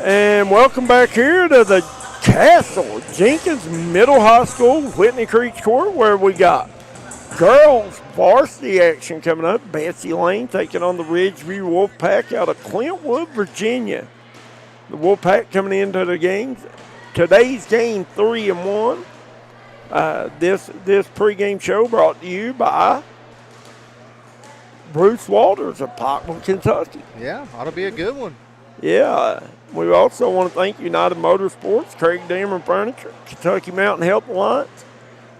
And welcome back here to the Castle Jenkins Middle High School, Whitney Creek Court, where we got girls varsity action coming up. Betsy Layne taking on the Ridgeview Wolfpack out of Clintwood, Virginia. The Wolfpack coming into the games. Today's game 3-1. This pregame show brought to you by Bruce Walters of Pikeville, Kentucky. Yeah, ought to be a good one. Yeah, we also want to thank United Motorsports, Craig Dameron Furniture, Kentucky Mountain Health Alliance,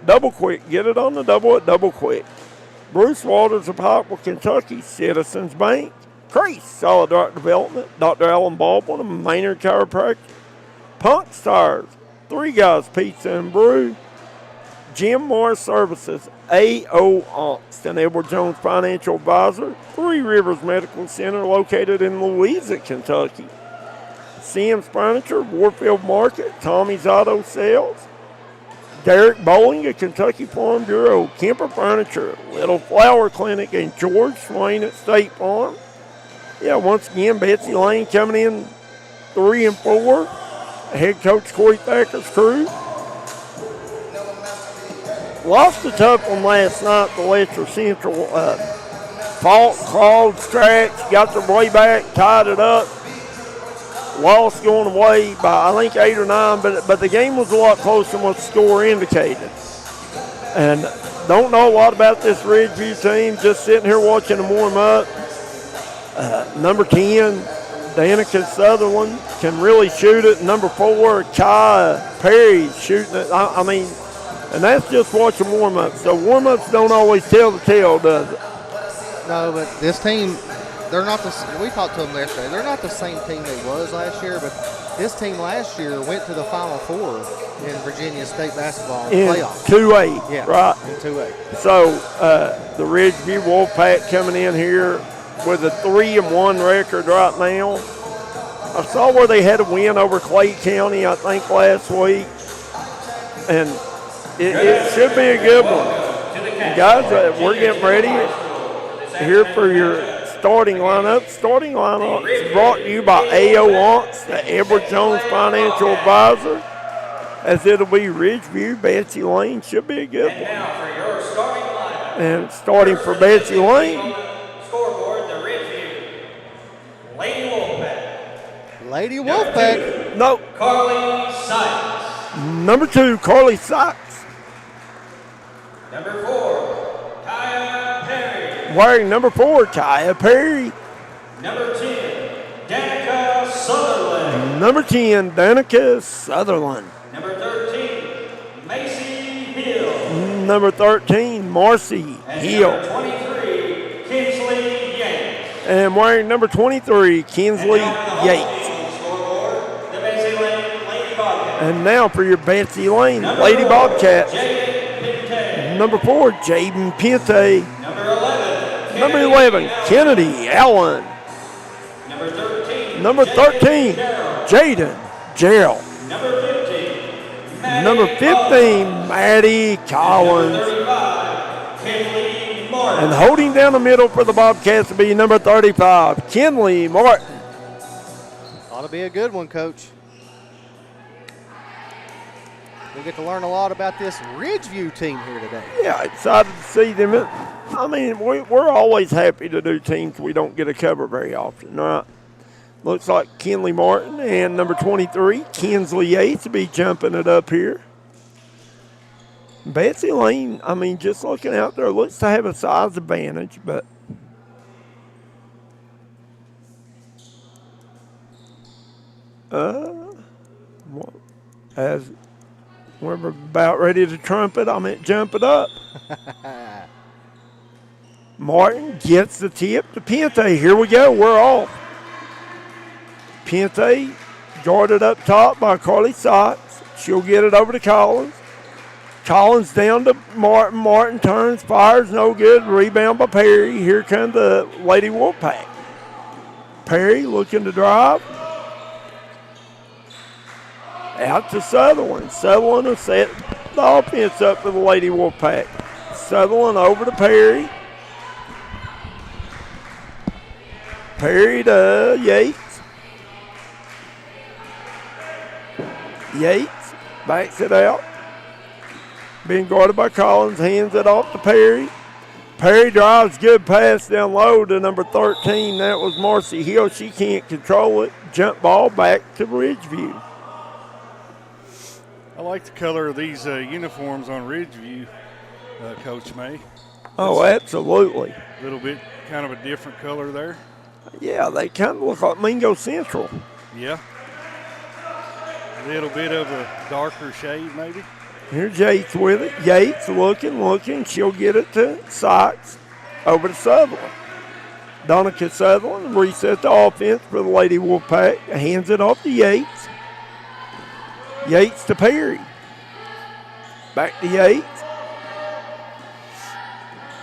Double Quick. Get it on the double at Double Quick. Bruce Walters of Pikeville, Kentucky, Citizens Bank, Grace Solid Rock Development, Dr. Alan Baldwin of Maynard Chiropractic, Punk Stars, Three Guys Pizza and Brew, Jim Morris Services, A.O. Onston, Edward Jones Financial Advisor, Three Rivers Medical Center located in Louisa, Kentucky, Sims Furniture, Warfield Market, Tommy's Auto Sales, Derek Bowling at Kentucky Farm Bureau, Kemper Furniture, Little Flower Clinic, and George Swain at State Farm. Yeah, once again, Betsy Layne coming in 3-4. Head coach Corey Thacker's crew. Lost a tough one last night to Letcher Central. Fought, crawled, scratched, got their way back, tied it up. Lost going away by, I think, 8 or 9, but the game was a lot closer than what the score indicated. And don't know a lot about this Ridgeview team, just sitting here watching them warm up. Number 10, Danica Sutherland, can really shoot it. Number 4, Kai Perry, shooting it. I mean, and that's just watching warm-ups. So warm-ups don't always tell the tale, does it? No, but this team, they're not the. We talked to them yesterday. They're not the same team they was last year, but this team last year went to the Final Four in Virginia State basketball playoffs. 2A, yeah, right? In 2A. So the Ridgeview Wolfpack coming in here with a 3-1 record right now. I saw where they had a win over Clay County, I think, last week, and it should be a good one. And guys, we're getting ready here for your starting lineup. Starting lineup is brought to you by A.O. Onts, the Edward Jones Financial Advisor, as it'll be Ridgeview. Betsy Layne should be a good one. And starting for Betsy Layne. Scoreboard, the Ridgeview Lady Wolfpack. Lady Wolfpack. No. Carly Sykes. Number 2, Carly Sykes. Number 4, Kaya Perry. Wearing number 4, Kaya Perry. Number 10, Danica Sutherland. Number 10, Danica Sutherland. Number 13, Macy Hill. Number 13, Marcy And Hill. number 23, Kinsley Yates. And wearing number 23, Kinsley Yates. Scoreboard, the Betsy Layne Lady Bobcat. And now for your Betsy Layne Lady Bobcats. Number 4, Jaden Pente. Number 11, Kennedy Allen. Number 13, Jaden Gerald. Number 15, Number 15, Maddie Collins. 35, Kinley Martin. And holding down the middle for the Bobcats will be number 35, Kinley Martin. Ought to be a good one, Coach. We get to learn a lot about this Ridgeview team here today. Yeah, excited to see them. I mean, we're always happy to do teams we don't get to cover very often, right? Looks like Kinley Martin and number 23, Kinsley Yates, will be jumping it up here. Betsy Layne, I mean, just looking out there, looks to have a size advantage, but as we're about ready to trumpet, I meant jump it up. Martin gets the tip to Pente. Here we go. We're off. Pente guarded up top by Carly Sykes. She'll get it over to Collins. Collins down to Martin. Martin turns, fires, no good. Rebound by Perry. Here comes the Lady Wolfpack. Perry looking to drive. Out to Sutherland. Sutherland will set the offense up for the Lady Wolfpack. Sutherland over to Perry. Perry to Yates. Yates backs it out. Being guarded by Collins, hands it off to Perry. Perry drives, good pass down low to number 13. That was Marcy Hill. She can't control it. Jump ball back to Ridgeview. I like the color of these uniforms on Ridgeview, Coach May. Oh, absolutely. A little bit kind of a different color there. Yeah, they kind of look like Mingo Central. Yeah. A little bit of a darker shade maybe. Here's Yates with it. Yates looking. She'll get it to Sykes. Over to Sutherland. Donica Sutherland resets the offense for the Lady Wolfpack. Hands it off to Yates. Yates to Perry. Back to Yates.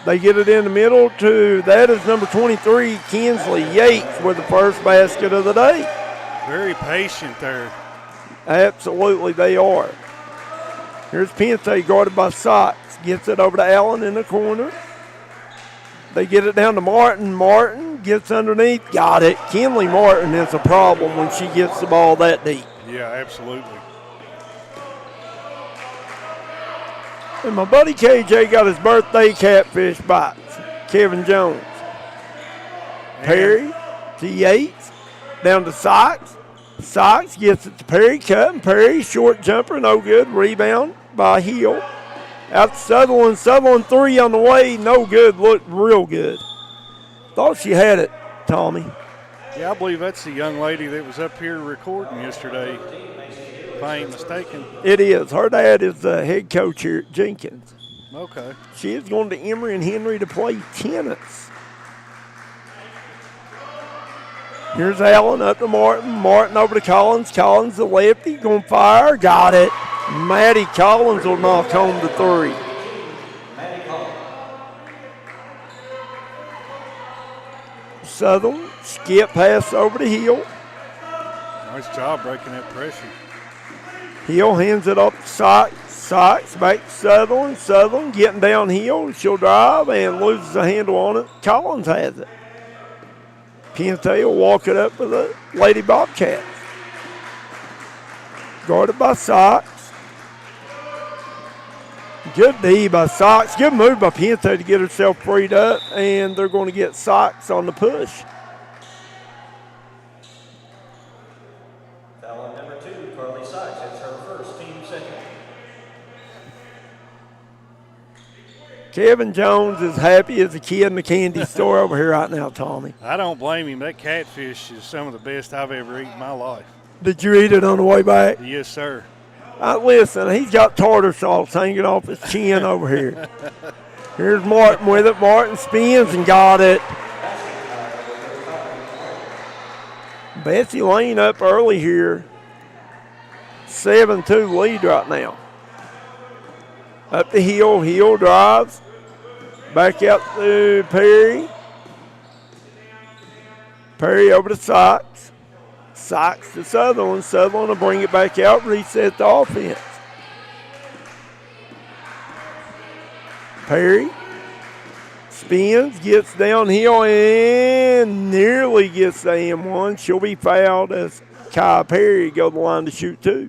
They get it in the middle to, that is number 23, Kinsley Yates, with the first basket of the day. Very patient there. Absolutely, they are. Here's Pente guarded by Sykes. Gets it over to Allen in the corner. They get it down to Martin. Martin gets underneath. Got it. Kinley Martin is a problem when she gets the ball that deep. Yeah, absolutely. And my buddy KJ got his birthday catfish bites. Kevin Jones. Perry to Yates. Down to Sykes. Sykes gets it to Perry. Cut and Perry. Short jumper. No good. Rebound by Hill. Out to Sutherland. Sutherland three on the way. No good. Looked real good. Thought she had it, Tommy. Yeah, I believe that's the young lady that was up here recording yesterday, if I ain't mistaken. It is. Her dad is the head coach here at Jenkins. Okay. She is going to Emory and Henry to play tennis. Here's Allen up to Martin. Martin over to Collins. Collins the lefty. Going to fire. Got it. Maddie Collins will knock home the three. Sutherland. Skip pass over to Hill. Nice job breaking that pressure. Hill hands it off to Sykes. Sykes back to Sutherland. Sutherland getting downhill. She'll drive and loses a handle on it. Collins has it. Pente will walk it up for the Lady Bobcats. Guarded by Sykes. Good D by Sykes. Good move by Pente to get herself freed up, and they're going to get Sykes on the push. Foul on number 2, Carly Sykes. It's her first, team second. Kevin Jones is happy as a kid in the candy store over here right now, Tommy. I don't blame him. That catfish is some of the best I've ever eaten in my life. Did you eat it on the way back? Yes, sir. Listen, he's got tartar sauce hanging off his chin over here. Here's Martin with it. Martin spins and got it. Betsy Layne up early here. 7-2 lead right now. Up the Hill. Hill drives. Back out to Perry. Perry over to Sykes. Sykes to Sutherland. Sutherland will bring it back out, reset the offense. Perry spins, gets downhill, and nearly gets the M1. She'll be fouled as Kai Perry go to the line to shoot two.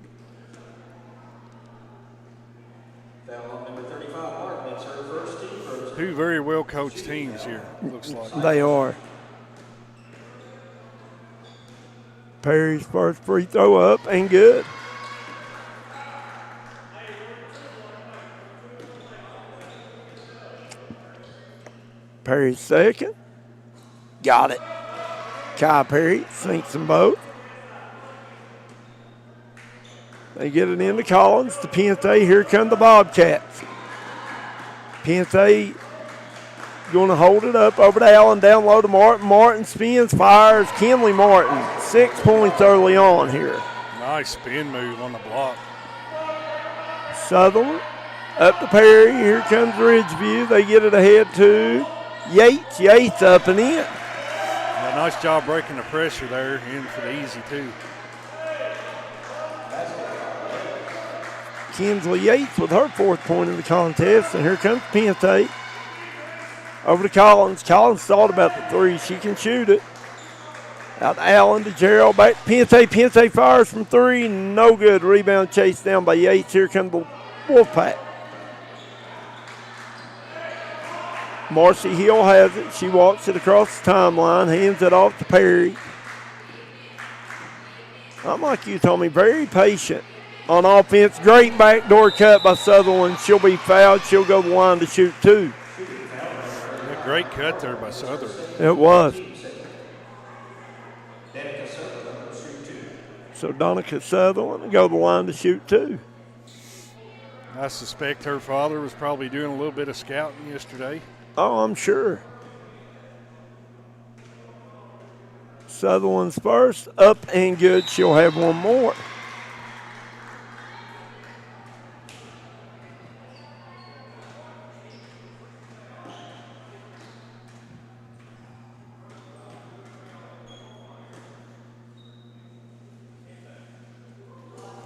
Foul on number 35, Martin. It's her first, team first. Two very well coached teams here, looks like. They are. Perry's first free throw up and good. Perry's second. Got it. Kai Perry sinks them both. They get it into Collins to Pente. Here come the Bobcats. Pente going to hold it up over to Allen, down low to Martin. Martin spins, fires. Kinley Martin, 6 points early on here. Nice spin move on the block. Sutherland up to Perry. Here comes Ridgeview. They get it ahead to Yates. Yates up and in. Yeah, nice job breaking the pressure there, in for the easy two. Kinsley Yates with her 4th point of the contest. And here comes Pente. Over to Collins. Collins thought about the three. She can shoot it. Out to Allen to Gerald. Back to Pente. Pente fires from 3. No good. Rebound chased down by Yates. Here comes the Wolfpack. Marcy Hill has it. She walks it across the timeline. Hands it off to Perry. I'm like you, Tommy. Very patient on offense. Great backdoor cut by Sutherland. She'll be fouled. She'll go to the line to shoot 2. A great cut there by Sutherland. It was. So Donica Sutherland go to the line to shoot 2. I suspect her father was probably doing a little bit of scouting yesterday. Oh, I'm sure. Sutherland's first, up and good. She'll have one more.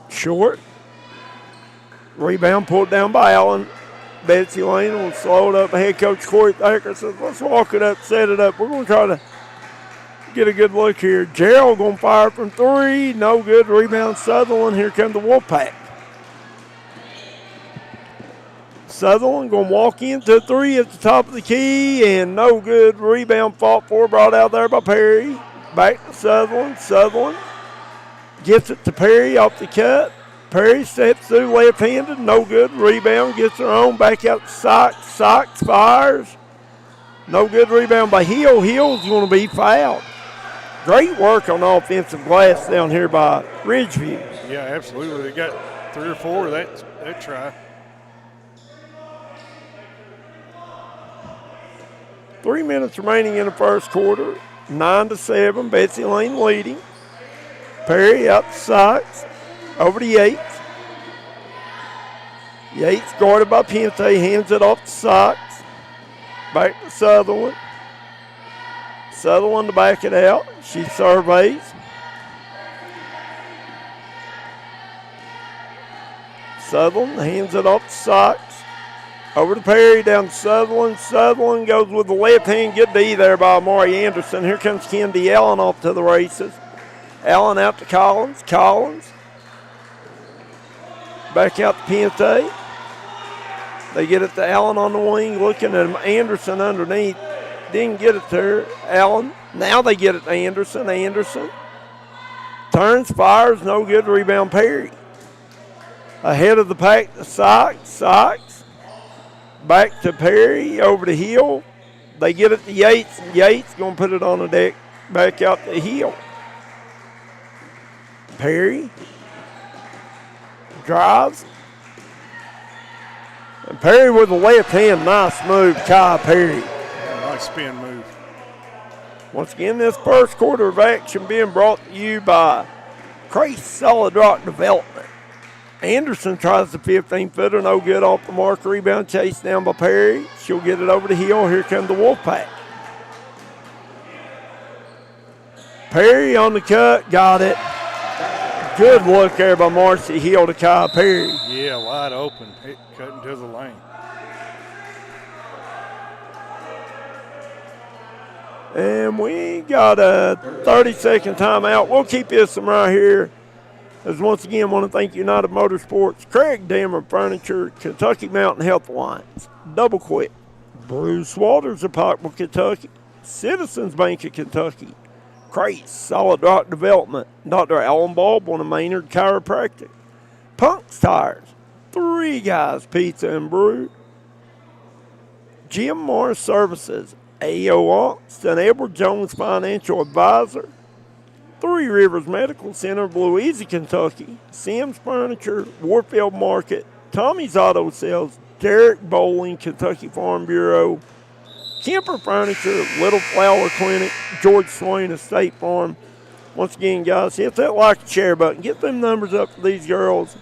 Short. Rebound pulled down by Allen. Betsy Layne will slow it up. Head coach Corey Thacker says, let's walk it up, set it up. We're going to try to get a good look here. Gerald going to fire from 3. No good. Rebound Sutherland. Here comes the Wolfpack. Sutherland going to walk into 3 at the top of the key, and no good. Rebound fought for, brought out there by Perry. Back to Sutherland. Sutherland gets it to Perry off the cut. Perry steps through left-handed, no good. Rebound, gets her own, back out to Sykes. Sykes fires. No good rebound by Hill. Hill's going to be fouled. Great work on offensive glass down here by Ridgeview. Yeah, absolutely. They got 3 or 4 of that try. 3 minutes remaining in the first quarter. 9-7, Betsy Layne leading. Perry out to Sykes. Over to Yates. Yates guarded by Pente. Hands it off to Sykes. Back to Sutherland. Sutherland to back it out. She surveys. Sutherland hands it off to Sykes. Over to Perry, down to Sutherland. Sutherland goes with the left hand. Good D there by Amari Anderson. Here comes Kendi Allen off to the races. Allen out to Collins. Collins. Back out to Pente. They get it to Allen on the wing, looking at Anderson underneath. Didn't get it to her. Allen. Now they get it to Anderson. Anderson turns, fires, no good. Rebound Perry. Ahead of the pack to Sykes. Sykes. Back to Perry. Over to Hill. They get it to Yates. Yates going to put it on the deck. Back out to Hill. Perry. Drives. And Perry with the left hand. Nice move, Kai Perry. Nice spin move. Once again, this first quarter of action being brought to you by Crace Solid Rock Development. Anderson tries the 15-footer, no good off the mark. Rebound chased down by Perry. She'll get it over the Hill. Here comes the Wolfpack. Perry on the cut, got it. Good look there by Marcy Hill to Kai Perry. Yeah, wide open. It cut into the lane. And we got a 30-second timeout. We'll keep this one right here. As once again, want to thank United Motorsports, Craig Dammer Furniture, Kentucky Mountain Health Alliance, Double Quick, Bruce Waters of Pikeville, Kentucky, Citizens Bank of Kentucky, Crace Solid Rock Development, Dr. Alan Baldwin of Maynard Chiropractic, Punk's Tires, Three Guys Pizza and Brew, Jim Morris Services, A.O. Austin, Edward Jones Financial Advisor, Three Rivers Medical Center, Louisa, Kentucky, Sims Furniture, Warfield Market, Tommy's Auto Sales, Derek Bowling, Kentucky Farm Bureau, Kemper Furniture, Little Flower Clinic, George Swain Estate Farm. Once again, guys, hit that like and share button. Get them numbers up for these girls.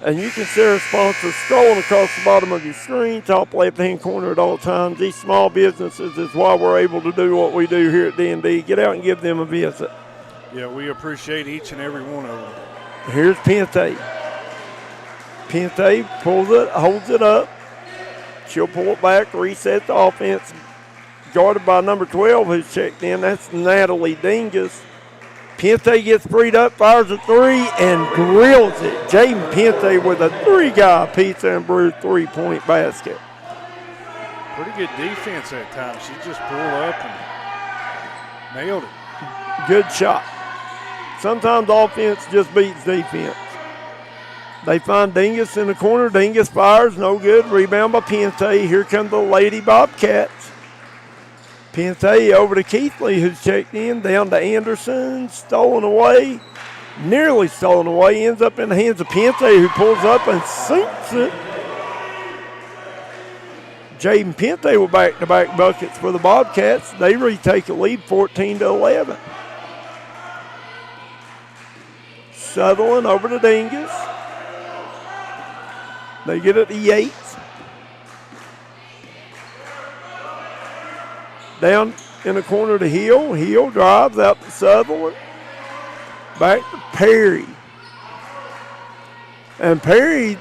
And you consider sponsors scrolling across the bottom of your screen, top left-hand corner at all times. These small businesses is why we're able to do what we do here at D&D. Get out and give them a visit. Yeah, we appreciate each and every one of them. Here's Pente. Pente pulls it, holds it up. She'll pull it back, reset the offense. Guarded by number 12 who's checked in. That's Natalie Dingus. Pente gets freed up, fires a three, and drills it. Jaden Pente with a three-guy pizza and brew three-point basket. Pretty good defense that time. She just pulled up and nailed it. Good shot. Sometimes offense just beats defense. They find Dingus in the corner. Dingus fires, no good. Rebound by Pente. Here come the Lady Bobcats. Pente over to Keithley, who's checked in, down to Anderson, stolen away, nearly stolen away, ends up in the hands of Pente, who pulls up and sinks it. Jaden Pente with back-to-back buckets for the Bobcats. They retake a lead 14-11. Sutherland over to Dingus. They get it to Yates. Down in the corner to Hill. Hill drives out to Sutherland. Back to Perry. And Perry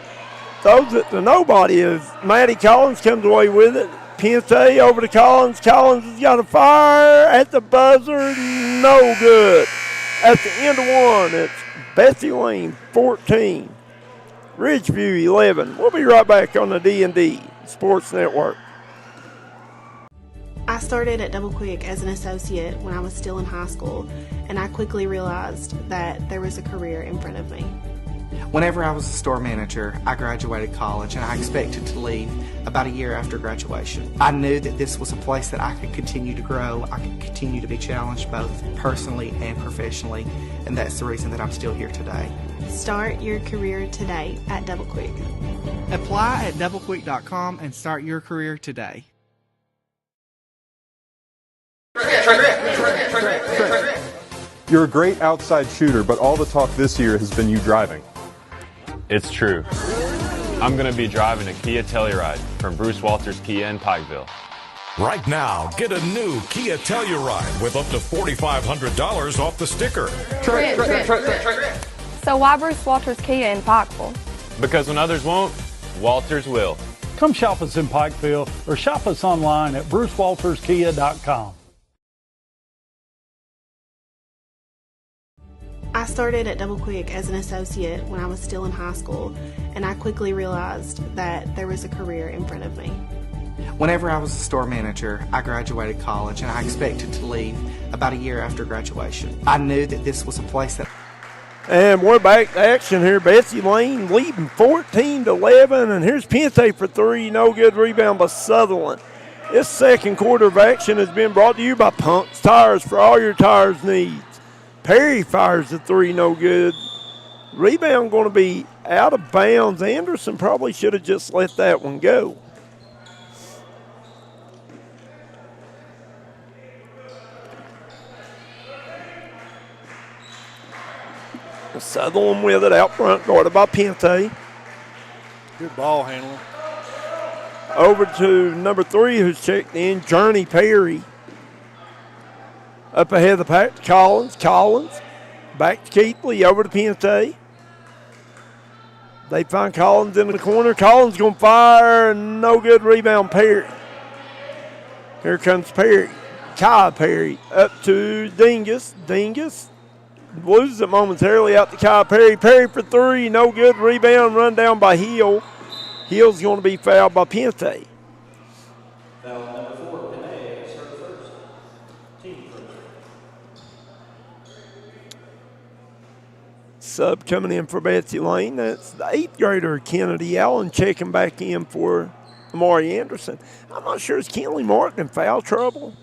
throws it to nobody as Maddie Collins comes away with it. Pente over to Collins. Collins has got a fire at the buzzer. No good. At the end of one, it's Betsy Layne 14. Ridgeview 11. We'll be right back on the D&D Sports Network. I started at Double Quick as an associate when I was still in high school, and I quickly realized that there was a career in front of me. Whenever I was a store manager, I graduated college and I expected to leave about a year after graduation. I knew that this was a place that I could continue to grow, I could continue to be challenged both personally and professionally, and that's the reason that I'm still here today. Start your career today at Double Quick. Apply at doublequick.com and start your career today. You're a great outside shooter, but all the talk this year has been you driving. It's true. I'm going to be driving a Kia Telluride from Bruce Walters Kia in Pikeville. Right now, get a new Kia Telluride with up to $4,500 off the sticker. So why Bruce Walters Kia in Pikeville? Because when others won't, Walters will. Come shop us in Pikeville or shop us online at brucewalterskia.com. I started at Double Quick as an associate when I was still in high school, and I quickly realized that there was a career in front of me. Whenever I was a store manager, I graduated college and I expected to leave about a year after graduation. I knew that this was a place that... And we're back to action here. Betsy Layne leading 14-11, and here's Pente for three. No good. Rebound by Sutherland. This second quarter of action has been brought to you by Punk's Tires for all your tires needs. Perry fires the three, no good. Rebound going to be out of bounds. Anderson probably should have just let that one go. Sutherland with it out front, guarded by Pente. Good ball handling. Over to number 3, who's checked in, Journey Perry. Up ahead of the pack, Collins. Back to Keithley, over to Pente. They find Collins in the corner. Collins going to fire, no good. Rebound, Perry. Here comes Perry. Kai Perry up to Dingus. Dingus loses it momentarily out to Kai Perry. Perry for three, no good. Rebound, run down by Hill. Hill's going to be fouled by Pente. Foul number 4, Pente, serve first. Team first. Sub coming in for Betsy Layne. That's the 8th grader, Kennedy Allen, checking back in for Amari Anderson. I'm not sure, is Kenley Martin in foul trouble?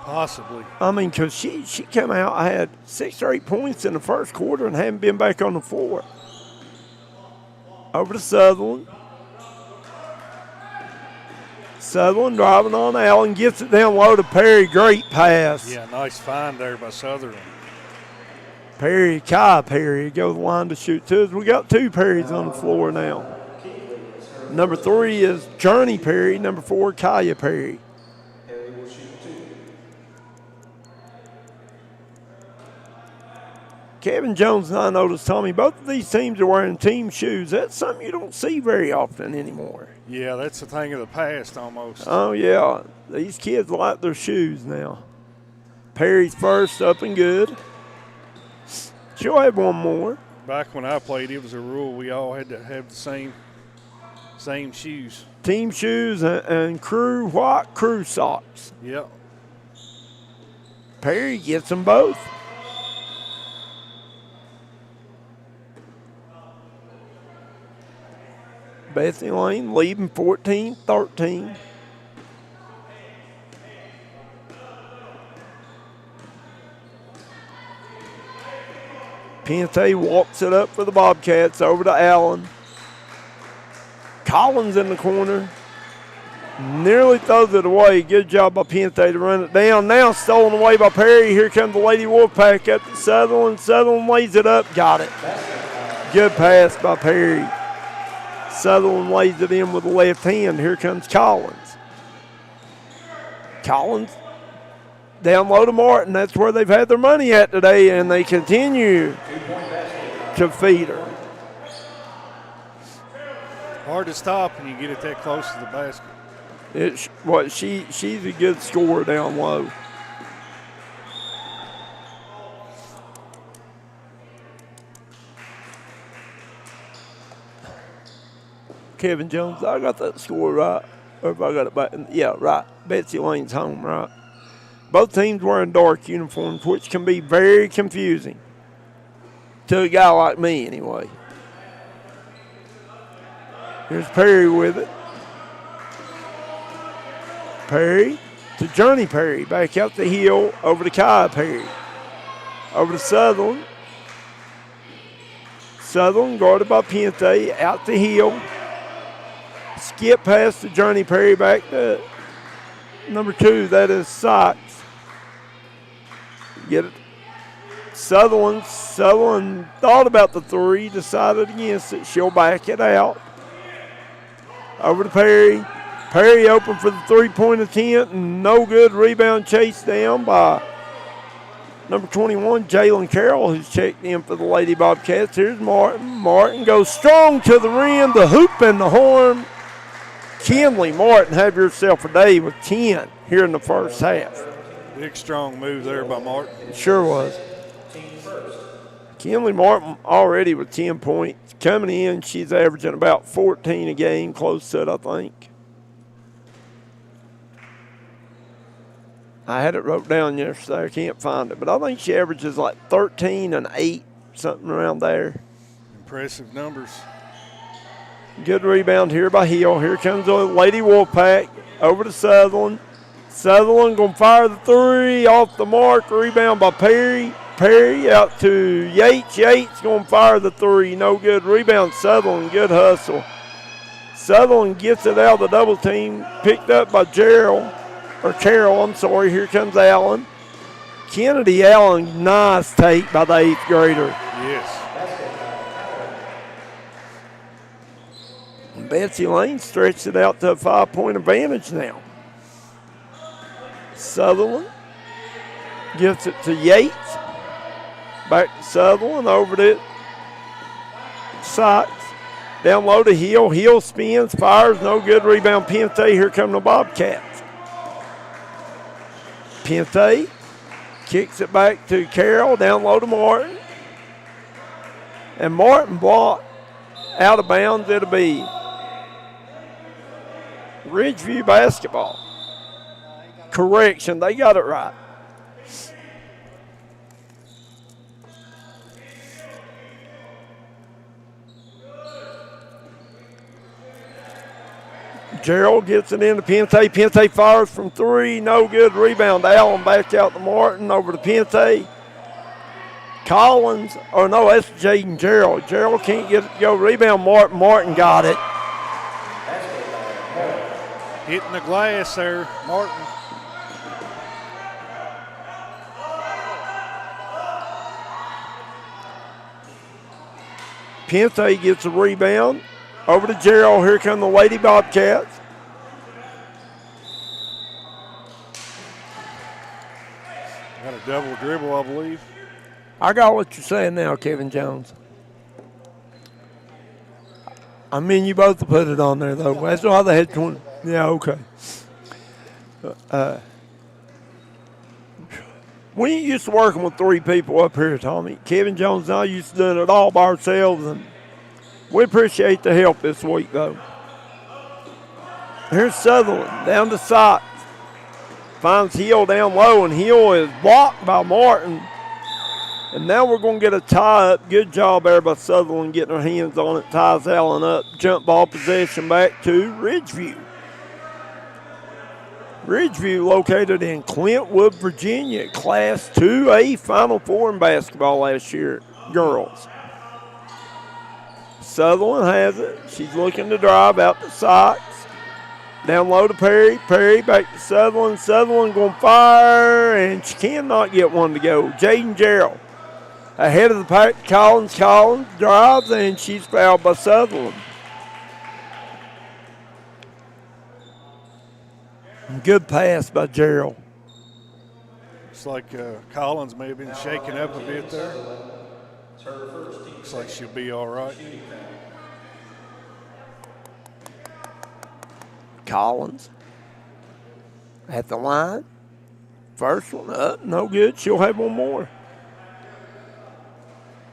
Possibly. I mean, because she came out, I had 6 or 8 points in the first quarter and hadn't been back on the floor. Over to Sutherland. Sutherland driving on Allen, gets it down low to Perry. Great pass. Yeah, nice find there by Sutherland. Perry, Kai Perry, go to the line to shoot two. We got 2 Perrys on the floor now. Number 3 is Journey Perry. Number 4, Kaya Perry. Perry will shoot 2. Kevin Jones and I noticed, Tommy, both of these teams are wearing team shoes. That's something you don't see very often anymore. Yeah, that's a thing of the past almost. Oh, yeah. These kids like their shoes now. Perry's first, up and good. She'll have one more. Back when I played, it was a rule we all had to have the same shoes. Team shoes and crew white crew socks. Yep. Perry gets them both. Betsy Layne leading 14-13. Pente walks it up for the Bobcats over to Allen. Collins in the corner. Nearly throws it away. Good job by Pente to run it down. Now stolen away by Perry. Here comes the Lady Wolfpack up to Sutherland. Sutherland lays it up. Got it. Good pass by Perry. Sutherland lays it in with the left hand. Here comes Collins. Collins down low to Martin. That's where they've had their money at today, and they continue to feed her. Hard to stop when you get it that close to the basket. She's a good scorer down low. Kevin Jones, I got that score right. Or if I got it back. Yeah, right. Betsy Layne's home, right? Both teams wearing dark uniforms, which can be very confusing to a guy like me, anyway. Here's Perry with it. Perry to Johnny Perry. Back out the hill over to Kai Perry. Over to Sutherland. Sutherland guarded by Pente. Out the hill. Skip past to Johnny Perry. Back to number 2. That is Sykes. Get it. Sutherland thought about the 3. Decided against it. She'll back it out. Over to Perry. Perry open for the three-point attempt. No good. Rebound chased down by number 21, Jalen Carroll, who's checked in for the Lady Bobcats. Here's Martin. Martin goes strong to the rim. The hoop and the horn. Kinley Martin, have yourself a day with 10 here in the first half. Big, strong move there by Martin. It sure was. Kinley Martin already with 10 points. Coming in, she's averaging about 14 a game, close to it, I think. I had it wrote down yesterday. I can't find it. But I think she averages like 13 and 8, something around there. Impressive numbers. Good rebound here by Hill. Here comes the Lady Wolfpack over to Sutherland. Sutherland going to fire the 3 off the mark. Rebound by Perry. Perry out to Yates. Yates going to fire the 3. No good. Rebound Sutherland. Good hustle. Sutherland gets it out of the double team. Picked up by Carroll. I'm sorry. Here comes Allen. Kennedy Allen. Nice take by the 8th grader. Yes. Betsy Layne stretched it out to a 5-point advantage now. Sutherland gets it to Yates. Back to Sutherland, over to Sykes. Down low to Hill. Hill spins, fires, no good. Rebound Pente. Here come the Bobcats. Pente kicks it back to Carroll. Down low to Martin. And Martin blocked out of bounds. It'll be Ridgeview basketball. Correction, they got it right. Gerald gets it into Pente. Pente fires from 3. No good. Rebound. Allen back out to Martin. Over to Pente. Collins. Oh, no, that's Jaden Gerald. Gerald can't get it to go. Rebound Martin. Martin got it. Hitting the glass there, Martin. Pente gets a rebound. Over to Gerald. Here come the Lady Bobcats. Got a double dribble, I believe. I got what you're saying now, Kevin Jones. I mean, you both put it on there, though. That's why they had 20. Yeah, okay. We ain't used to working with 3 people up here, Tommy. Kevin Jones and I used to doing it all by ourselves, and we appreciate the help this week, though. Here's Sutherland down to Sykes. Finds Hill down low, and Hill is blocked by Martin. And now we're going to get a tie up. Good job there by Sutherland getting her hands on it. Ties Allen up. Jump ball possession back to Ridgeview. Ridgeview located in Clintwood, Virginia. Class 2A Final Four in basketball last year. Girls. Sutherland has it. She's looking to drive out to Sykes. Down low to Perry. Perry back to Sutherland. Sutherland going to fire, and she cannot get one to go. Jaden Gerald ahead of the pack. Collins drives, and she's fouled by Sutherland. Good pass by Gerald. Looks like Collins may have been shaken up a bit there. Looks like she'll be all right. Collins at the line. First one up, no good. She'll have one more.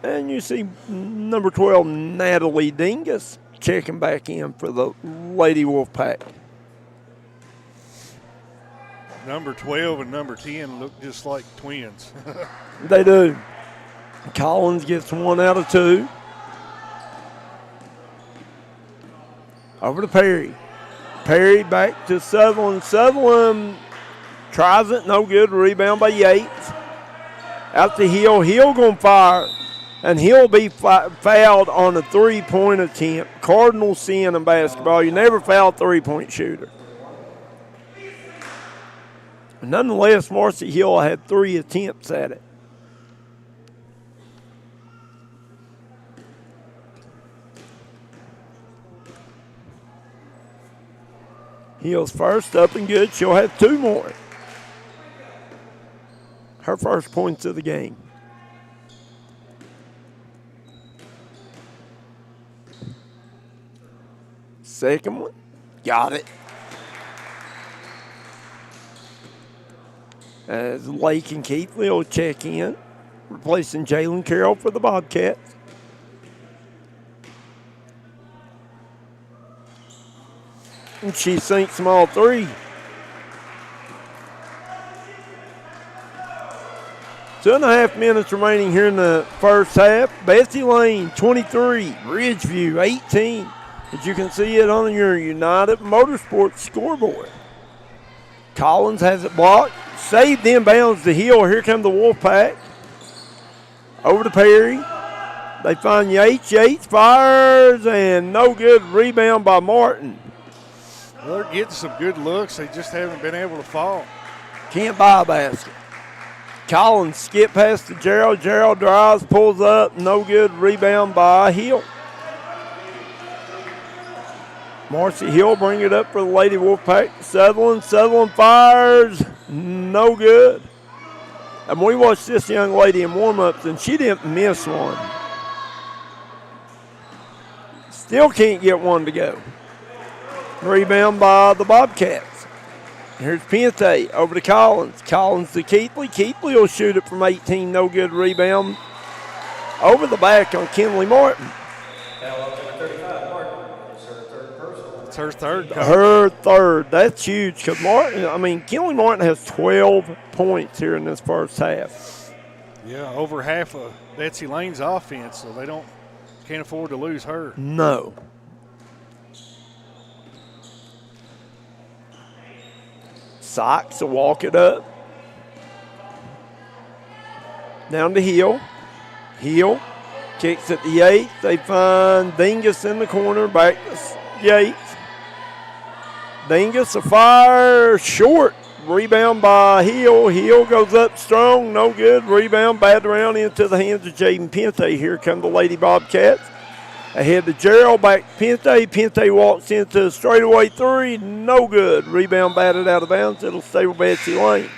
And you see number 12, Natalie Dingus, checking back in for the Lady Wolfpack. Number 12 and number 10 look just like twins. They do. Collins gets 1 out of 2. Over to Perry. Perry back to Sutherland. Sutherland tries it, no good. Rebound by Yates. Out to Hill. Hill going to fire. And he'll be fouled on a 3-point attempt. Cardinal sin in basketball. You never foul a 3-point shooter. Nonetheless, Marcy Hill had 3 attempts at it. Hill's first up and good. She'll have 2 more. Her first points of the game. Second one. Got it. As Lake and Keithley will check in, replacing Jalen Carroll for the Bobcats. And she sinks them all 3. 2.5 minutes remaining here in the first half. Betsy Layne, 23. Ridgeview, 18. As you can see it on your United Motorsports scoreboard. Collins has it blocked. Saved inbounds to Hill. Here come the Wolfpack. Over to Perry. They find Yates. Yates fires, and no good. Rebound by Martin. Well, they're getting some good looks. They just haven't been able to fall. Can't buy a basket. Collins skip past to Gerald. Gerald drives, pulls up. No good. Rebound by Hill. Marcy Hill bring it up for the Lady Wolfpack. Sutherland. Sutherland fires. No good. And we watched this young lady in warm-ups, and she didn't miss one. Still can't get one to go. Rebound by the Bobcats. Here's Pente over to Collins. Collins to Keithley. Keithley will shoot it from 18. No good. Rebound over the back on Kinley Martin. It's her third. Her third. That's huge because Kinley Martin has 12 points here in this first half. Yeah, over half of Betsy Layne's offense, so they can't afford to lose her. No. Sykes will walk it up. Down to Hill. Hill kicks at the Yates. They find Dingus in the corner. Back to Yates. Dingus a fire short. Rebound by Hill. Hill goes up strong. No good. Rebound batted around into the hands of Jaden Pente. Here come the Lady Bobcats. Ahead to Gerald, back to Pente. Pente walks into a straightaway 3. No good. Rebound batted out of bounds. It'll stay with Betsy Layne.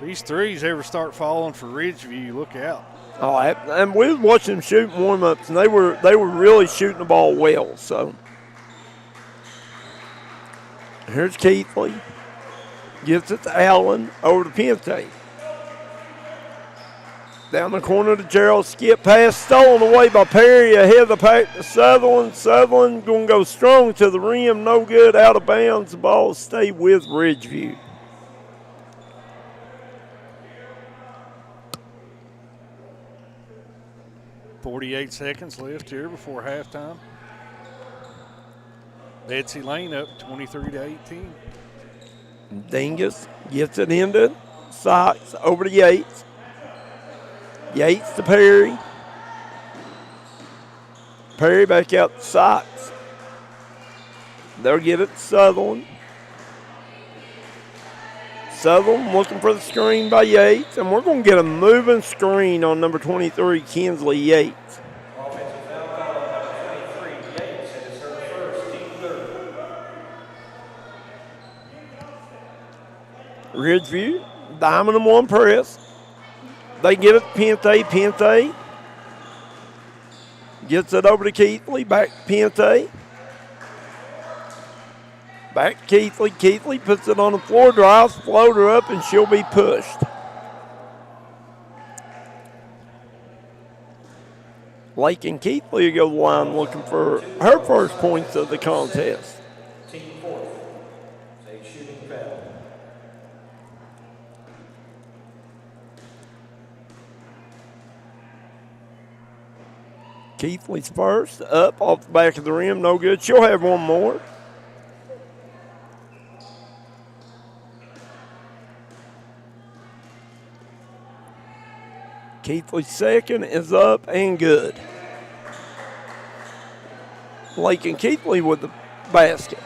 These threes ever start falling for Ridgeview, look out. Oh, and we was watching them shoot warm-ups, and they were really shooting the ball well. So here's Keithley. Gets it to Allen, over to Pente. Down the corner to Gerald, skip pass, stolen away by Perry, ahead of the pack to Sutherland. Sutherland going to go strong to the rim, no good, out of bounds. The ball stay with Ridgeview. .48 seconds left here before halftime. Betsy Layne up 23-18. Dingus gets it into Sykes, over to Yates. Yates to Perry. Perry back out to Sykes. They'll get it to Sutherland. Sutherland looking for the screen by Yates, and we're going to get a moving screen on number 23, Kinsley Yates. Offensive foul call on number 23, Yates, and it's her first, team third. Ridgeview, diamond and one press. They get it to Pente. Pente gets it over to Keithley. Back to Pente. Back to Keithley. Keithley puts it on the floor, drives, floater up, and she'll be pushed. Lake and Keithley go to the line looking for her first points of the contest. Team fourth. It's a shooting foul. Keithley's first, up off the back of the rim, no good. She'll have one more. Keithley's second is up and good. Lake and Keithley with the basket.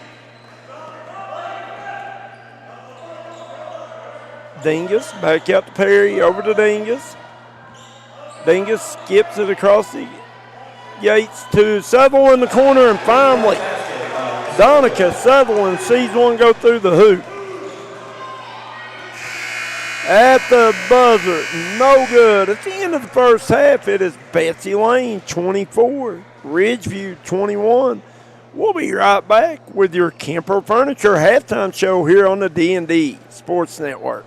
Dingus back out to Perry, over to Dingus. Dingus skips it across the Yates to Sutherland in the corner, and finally Donica Sutherland sees one go through the hoop. At the buzzer, no good. At the end of the first half, it is Betsy Layne 24, Ridgeview 21. We'll be right back with your Kemper Furniture halftime show here on the D&D Sports Network.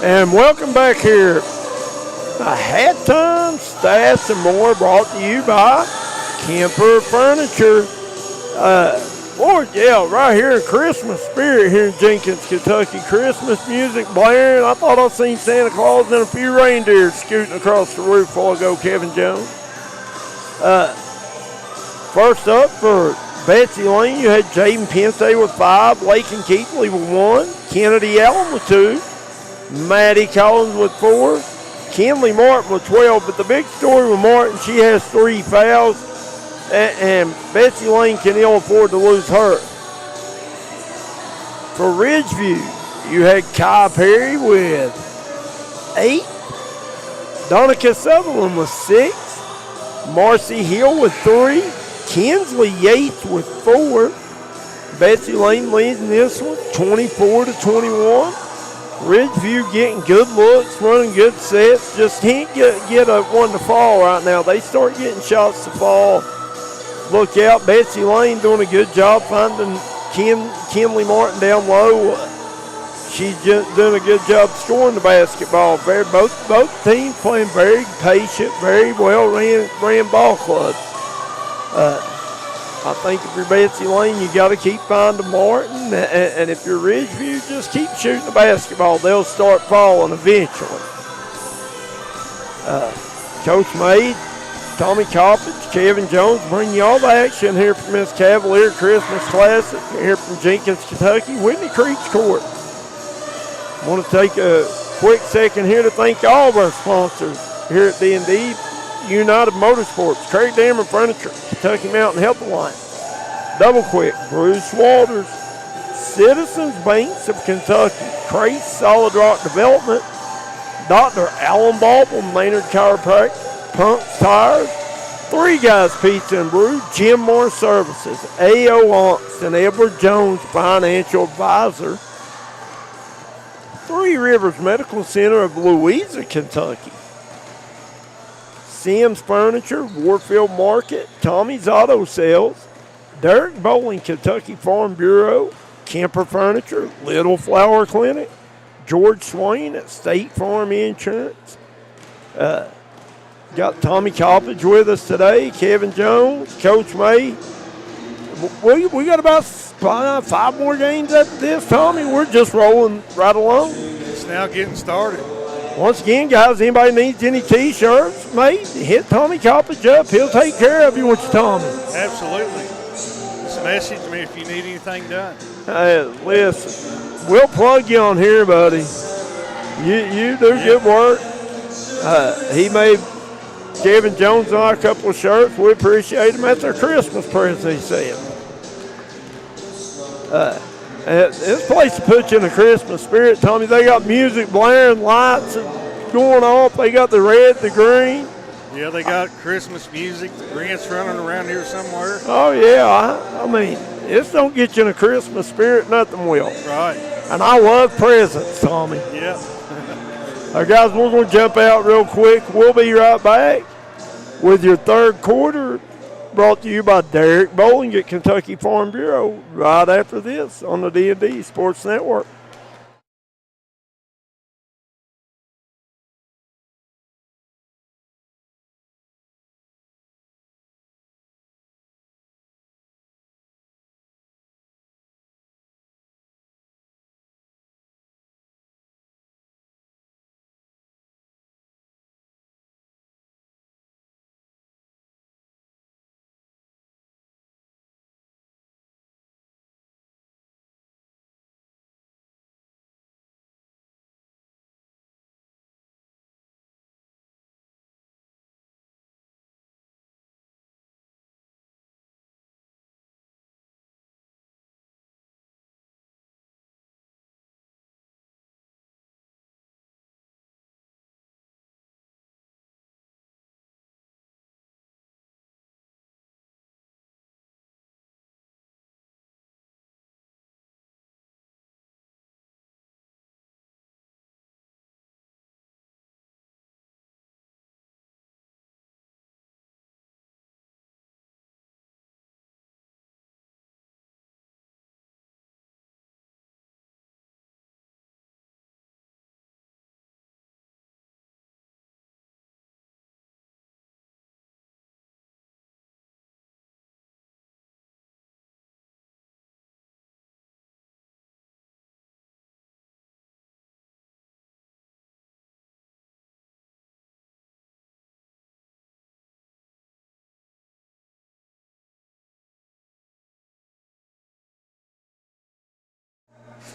And welcome back here. Halftime stats and more brought to you by Kemper Furniture. Lord, yeah, right here in Christmas spirit here in Jenkins, Kentucky. Christmas music blaring. I thought I seen Santa Claus and a few reindeer scooting across the roof before I go, Kevin Jones. First up for Betsy Layne, you had Jaden Pente with 5, Lakin Keithley with 1, Kennedy Allen with 2, Maddie Collins with 4, Kinley Martin with 12. But the big story with Martin, she has 3 fouls, and Betsy Layne can ill afford to lose her. For Ridgeview, you had Kai Perry with 8, Donica Sutherland with 6, Marcy Hill with 3, Kinsley Yates with 4. Betsy Layne leads in this one, 24-21. Ridgeview getting good looks, running good sets. Just can't get a one to fall right now. They start getting shots to fall. Look out, Betsy Layne doing a good job finding Kinley Martin down low. She's just doing a good job scoring the basketball. Both teams playing very patient, very well ran ball clubs. I think if you're Betsy Layne, you got to keep finding Martin, and if you're Ridgeview, just keep shooting the basketball. They'll start falling eventually. Coach May, Tommy Coppage, Kevin Jones bring you all the action here from Miss Cavalier Christmas Classic here from Jenkins, Kentucky, Whitney Creek's Court. I want to take a quick second here to thank all of our sponsors here at D&D United Motorsports, Craig Dammer Furniture, Kentucky Mountain Health Alliance, Double Quick, Bruce Walters, Citizens Banks of Kentucky, Crace Solid Rock Development, Dr. Alan Baldwin, Maynard Chiropractic, Punk's Tires, Three Guys Pizza and Brew, Jim Moore Services, A.O. Onks, and Edward Jones Financial Advisor, Three Rivers Medical Center of Louisa, Kentucky, Sims Furniture, Warfield Market, Tommy's Auto Sales, Derek Bowling, Kentucky Farm Bureau, Kemper Furniture, Little Flower Clinic, George Swain at State Farm Insurance. Got Tommy Coppage with us today, Kevin Jones, Coach May. We got about 5 more games after this, Tommy. We're just rolling right along. It's now getting started. Once again, guys, anybody needs any T-shirts, mate, hit Tommy Coppage up. He'll take care of you with Tommy. Absolutely. Just message me if you need anything done. Hey, listen, we'll plug you on here, buddy. You do good work. He made Kevin Jones and I a couple of shirts. We appreciate them. That's our Christmas present, he said. This place to put you in the Christmas spirit, Tommy. They got music blaring, lights going off. They got the red, the green. Yeah, they got Christmas music. The Grinch running around here somewhere. Oh, yeah. I mean, this don't get you in the Christmas spirit, nothing will. Right. And I love presents, Tommy. Yeah. All right, guys, we're going to jump out real quick. We'll be right back with your third quarter, brought to you by Derek Bowling at Kentucky Farm Bureau, right after this on the D&D Sports Network.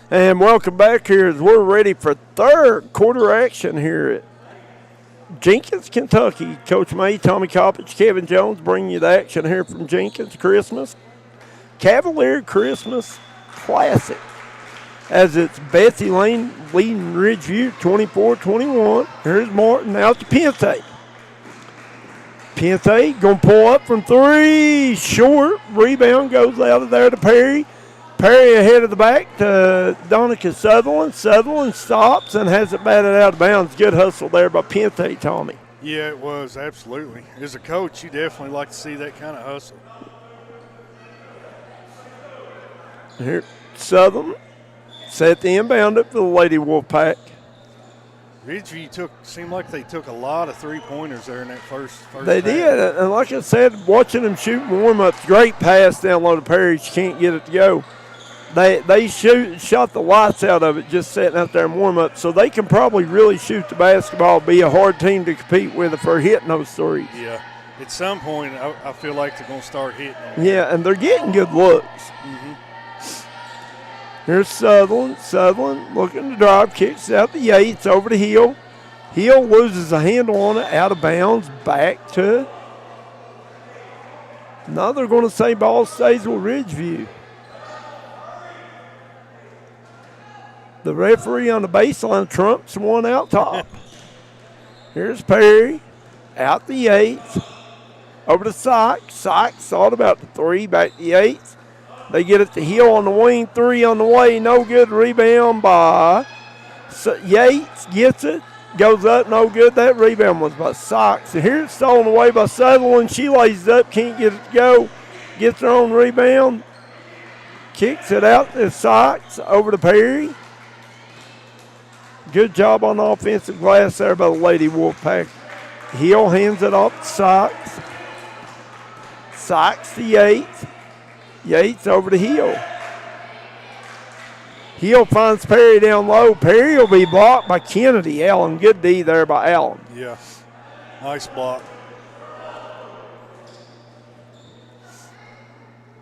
And welcome back here as we're ready for third quarter action here at Jenkins, Kentucky. Coach May, Tommy Coppage, Kevin Jones bringing you the action here from Jenkins Christmas. Cavalier Christmas Classic. As it's Betsy, Layne leading Ridgeview 24-21. Here's Martin out to Pente. Pente going to pull up from three. Short. Rebound goes out of there to Perry. Perry ahead of the back to Donica Sutherland. Sutherland stops and has it batted out of bounds. Good hustle there by Pente, Tommy. Yeah, it was, absolutely. As a coach, you definitely like to see that kind of hustle. Here, Sutherland set the inbound up for the Lady Wolfpack. Ridgeview seemed like they took a lot of three-pointers there in that first They half. did, and like I said, watching them shoot warm-ups, great pass down low to Perry. She can't get it to go. They shot the lights out of it just sitting out there in warm-up, so they can probably really shoot the basketball, be a hard team to compete with if they're hitting those threes. Yeah, at some point I feel like they're going to start hitting them. Yeah, and they're getting good looks. Mm-hmm. Here's Sutherland. Sutherland looking to drive, kicks out to Yates over to Hill. Hill loses a handle on it, out of bounds, back to. Now they're going to say ball stays with Ridgeview. The referee on the baseline trumps one out top. Here's Perry, out to Yates, over to Sykes. Sykes thought about the three, back to Yates. They get it to Hill on the wing, three on the way, no good. Rebound by Yates, gets it, goes up, no good. That rebound was by Sykes. And here's stolen away by Sutherland. She lays it up, can't get it to go. Gets her own rebound, kicks it out to Sykes, over to Perry. Good job on the offensive glass there by the Lady Wolfpack. Hill hands it off to Sykes. Sykes to Yates. Yates over to Hill. Hill finds Perry down low. Perry will be blocked by Kennedy. Allen, good D there by Allen. Yeah, nice block.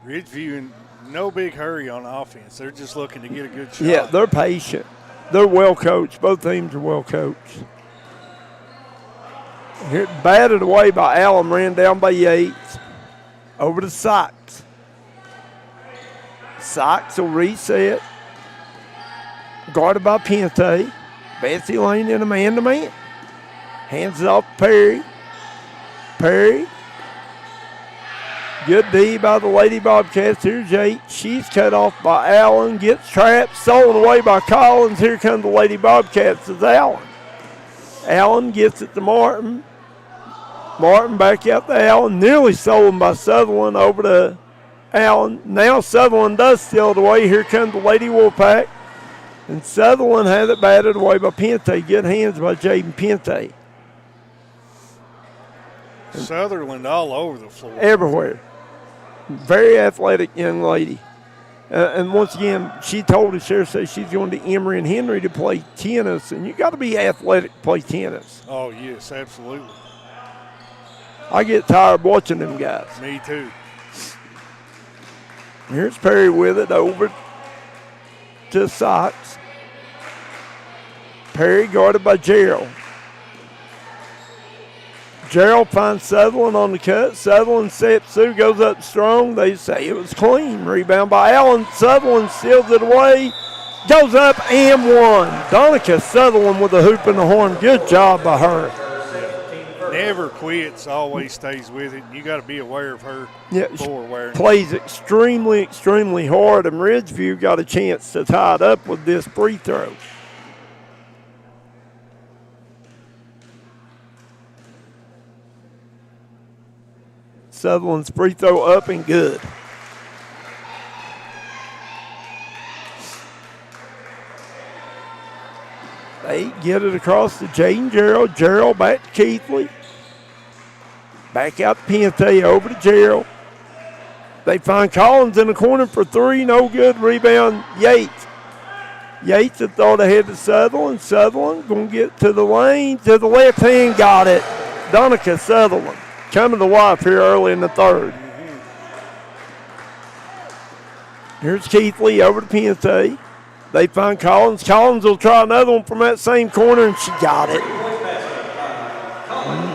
Ridgeview in no big hurry on offense. They're just looking to get a good shot. Yeah, they're patient. They're well coached. Both teams are well coached. Here, batted away by Allen, ran down by Yates. Over to Sykes. Sykes will reset. Guarded by Pente. Betsy Layne in a man-to-man. Hands it off to Perry. Perry. Good D by the Lady Bobcats. Here's Yates. She's cut off by Allen. Gets trapped. Stolen away by Collins. Here come the Lady Bobcats. It's Allen. Allen gets it to Martin. Martin back out to Allen. Nearly stolen by Sutherland over to Allen. Now Sutherland does steal it away. Here comes the Lady Wolfpack. And Sutherland had it batted away by Pente. Good hands by Jaden Pente. Sutherland all over the floor. Everywhere. Very athletic young lady. And once again, she told us here, says she's going to Emory and Henry to play tennis. And you got to be athletic to play tennis. Oh, yes, absolutely. I get tired watching them guys. Me too. Here's Perry with it over to Sykes. Perry guarded by Gerald. Gerald finds Sutherland on the cut. Sutherland steps through, goes up strong. They say it was clean. Rebound by Allen. Sutherland steals it away. Goes up and one. Donica Sutherland with the hoop and the horn. Good job by her. Never quits, always stays with it. You got to be aware of her. Yeah, awareness. Plays extremely, extremely hard, and Ridgeview got a chance to tie it up with this free throw. Sutherland's free throw up and good. They get it across to Jaden Gerald. Gerald back to Keithley. Back out to Pente, over to Gerald. They find Collins in the corner for three, no good. Rebound, Yates. Yates had thought ahead to Sutherland. Sutherland going to get to the lane, to the left hand, got it. Donica Sutherland coming to life here early in the third. Here's Keithley over to Pente. They find Collins. Collins will try another one from that same corner, and she got it.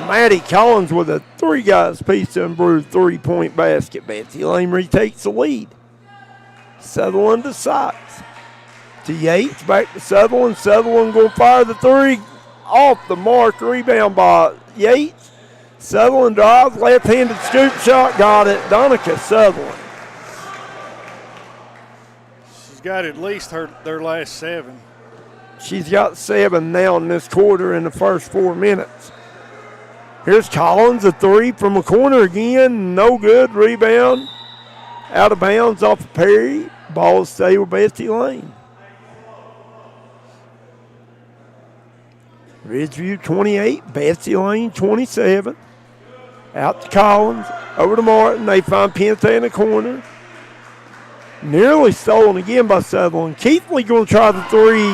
Maddie Collins with a 3-guys piece to improve 3-point basket. Betsy Layne retakes the lead. Sutherland to Sykes. To Yates, back to Sutherland. Sutherland going to fire the 3. Off the mark, rebound by Yates. Sutherland drives, left-handed scoop shot, got it. Donica Sutherland. She's got at least their last 7. She's got 7 now in this quarter in the first 4 minutes. Here's Collins, a 3 from a corner again. No good. Rebound. Out of bounds off of Perry. Ball will stay with Betsy Layne. Ridgeview 28, Betsy Layne 27. Out to Collins. Over to Martin. They find Pente in the corner. Nearly stolen again by Sutherland. Keithley going to try the 3.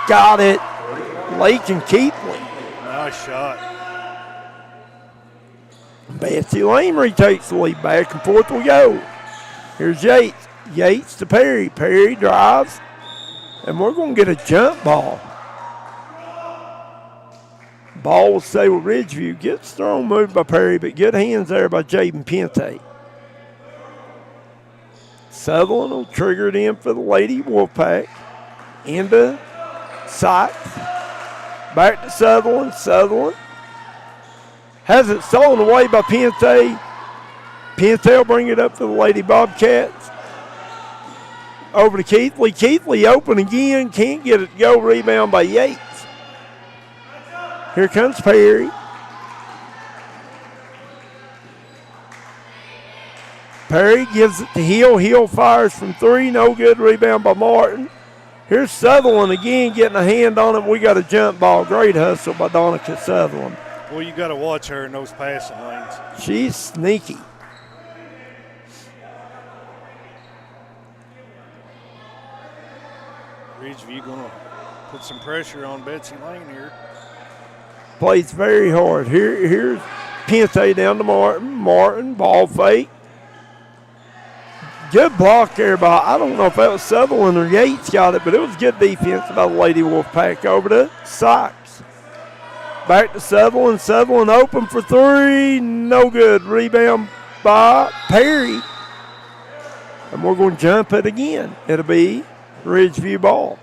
Got it. Layne Keithley. Nice shot. Betsy Layne retakes the lead. Back and forth we go. Here's Yates. Yates to Perry. Perry drives. And we're going to get a jump ball. Ball will stay with Ridgeview. Gets thrown, moved by Perry, but good hands there by Jaden Pente. Sutherland will trigger it in for the Lady Wolfpack. Into Sykes. Back to Sutherland. Sutherland has it stolen away by Pente. Pente will bring it up to the Lady Bobcats. Over to Keithley. Keithley open again. Can't get it to go. Rebound by Yates. Here comes Perry. Perry gives it to Hill. Hill fires from 3. No good. Rebound by Martin. Here's Sutherland again getting a hand on it. We got a jump ball. Great hustle by Donica Sutherland. Well, you got to watch her in those passing lanes. She's sneaky. Ridgeview going to put some pressure on Betsy Layne here. Plays very hard. Here's Pente down to Martin. Martin, ball fake. Good block there by, I don't know if that was Sutherland or Yates got it, but it was good defense by the Lady Wolfpack. Over to Sykes. Back to Sutherland. Sutherland open for 3. No good. Rebound by Perry. And we're going to jump it again. It'll be Ridgeview ball.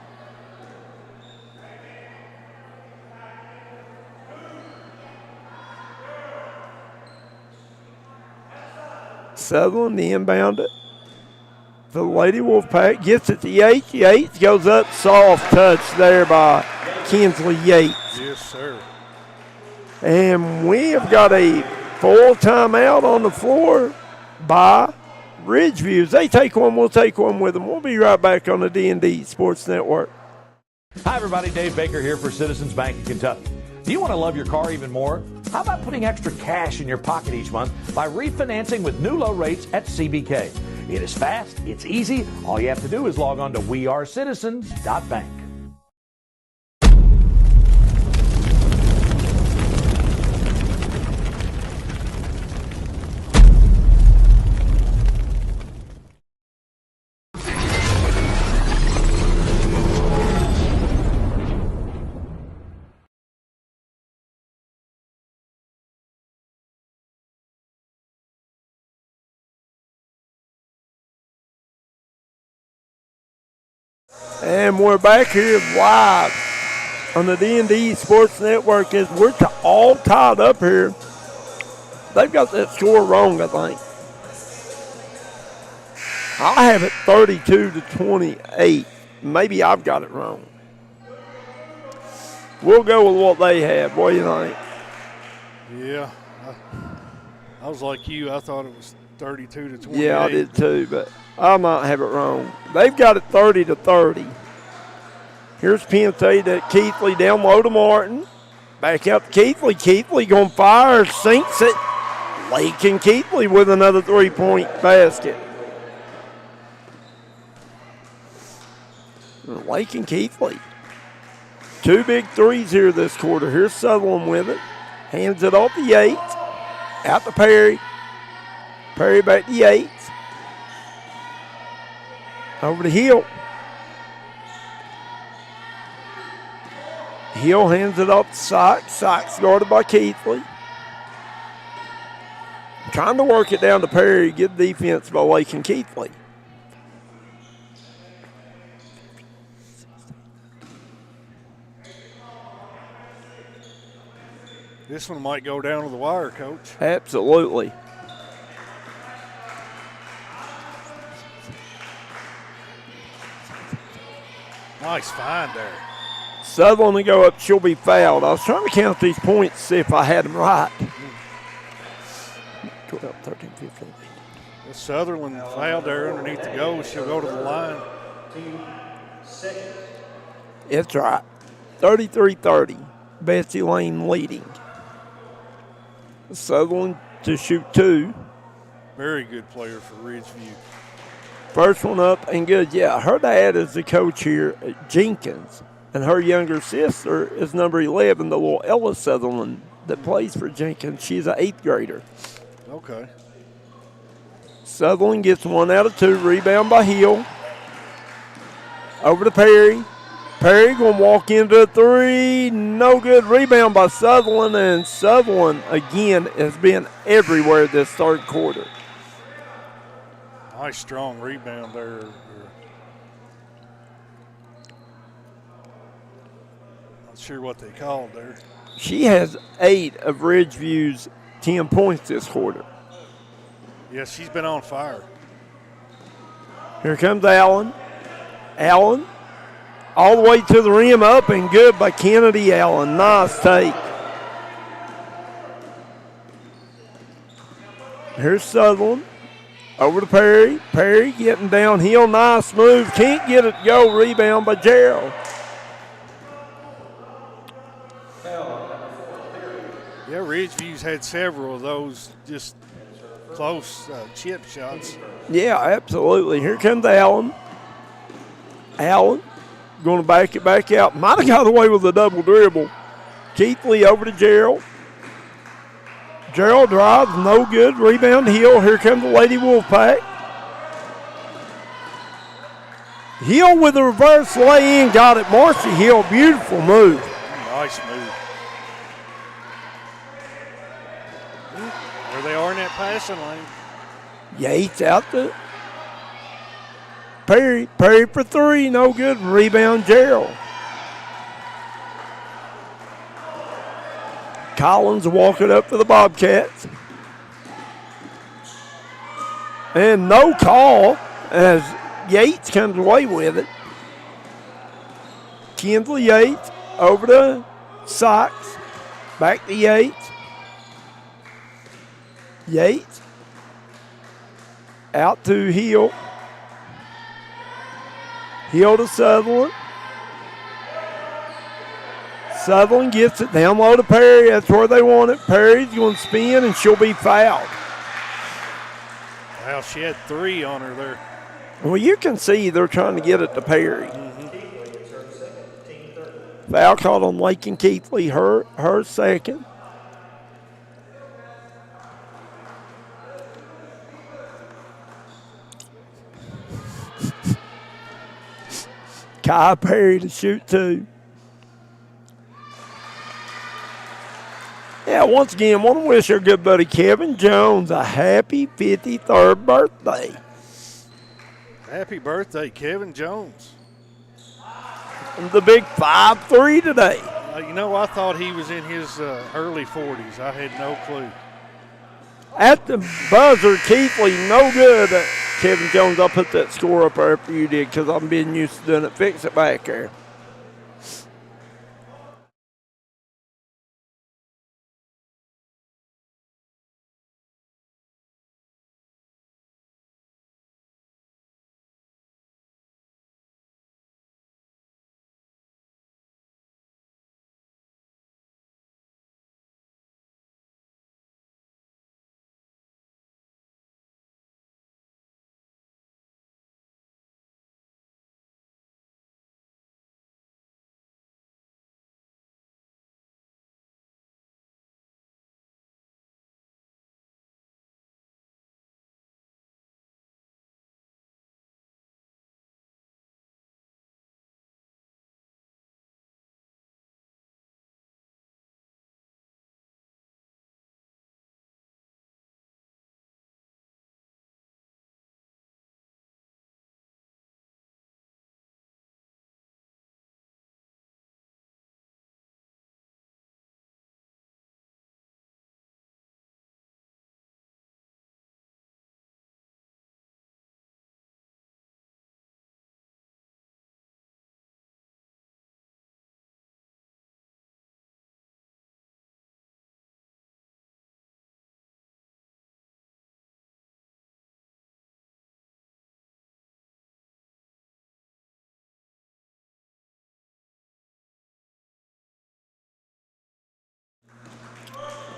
Sutherland inbound it. The Lady Wolfpack gets it to Yates. Yates goes up. Soft touch there by Kinsley Yates. Yes, sir. And we have got a full timeout on the floor by Ridgeview. As they take one, we'll take one with them. We'll be right back on the D&D Sports Network. Hi, everybody. Dave Baker here for Citizens Bank in Kentucky. Do you want to love your car even more? How about putting extra cash in your pocket each month by refinancing with new low rates at CBK? It is fast, it's easy. All you have to do is log on to wearecitizens.bank. And we're back here live on the D&D Sports Network as we're all tied up here. They've got that score wrong, I think. I have it 32-28. Maybe I've got it wrong. We'll go with what they have. What do you think? Yeah. I was like you. I thought it was 32-28. Yeah, I did too, but I might have it wrong. They've got it 30-30. Here's Pente to Keithley, down low to Martin. Back out to Keithley. Keithley going to fire, sinks it. Layne Keithley with another 3-point basket. Layne Keithley. 2 big threes here this quarter. Here's Sutherland with it. Hands it off to Yates. Out to Perry. Perry back to Yates. Over to Hill. Hill hands it off to Sykes. Sykes guarded by Keithley. Trying to work it down to Perry. Good defense by Lakin Keithley. This one might go down to the wire, Coach. Absolutely. Nice find there. Sutherland will go up. She'll be fouled. I was trying to count these points to see if I had them right. 12, 13, 15. If Sutherland fouled there underneath the goal, she'll go to the line. It's right. 33-30. Betsy Layne leading. Sutherland to shoot 2. Very good player for Ridgeview. First one up and good. Yeah, her dad is the coach here at Jenkins, and her younger sister is number 11, the little Ella Sutherland that plays for Jenkins. She's an 8th grader. Okay. Sutherland gets 1 out of 2. Rebound by Hill. Over to Perry. Perry going to walk into a 3. No good. Rebound by Sutherland, and Sutherland, again, has been everywhere this third quarter. Nice strong rebound there. Not sure what they called there. She has 8 of Ridgeview's 10 points this quarter. Yeah, she's been on fire. Here comes Allen. Allen all the way to the rim, up and good by Kennedy Allen. Nice take. Here's Sutherland. Over to Perry. Perry getting downhill. Nice move. Can't get it to go. Rebound by Gerald. Yeah, Ridgeview's had several of those just close chip shots. Yeah, absolutely. Here comes Allen. Allen going to back it back out. Might have got away with a double dribble. Keithley over to Gerald. Gerald drives, no good. Rebound Hill. Here comes the Lady Wolfpack. Hill with a reverse lay in, got it. Marcy Hill, beautiful move. Nice move. There they are in that passing lane. Yates out to Perry. Perry for 3, no good. Rebound Gerald. Collins walking up for the Bobcats. And no call as Yates comes away with it. Kinsley Yates over to Sykes. Back to Yates. Yates out to Hill. Hill to Sutherland. Sutherland gets it down low to Perry. That's where they want it. Perry's going to spin, and she'll be fouled. Well, she had 3 on her there. Well, you can see they're trying to get it to Perry. Foul called on Lakin Keithley, her second. Kai Perry to shoot 2. Yeah, once again, want to wish our good buddy Kevin Jones a happy 53rd birthday. Happy birthday, Kevin Jones. The big 5'3" today. You know, I thought he was in his early 40s. I had no clue. At the buzzer, Keithley, no good. Kevin Jones, I'll put that score up there after you did because I'm being used to doing it. Fix it back there.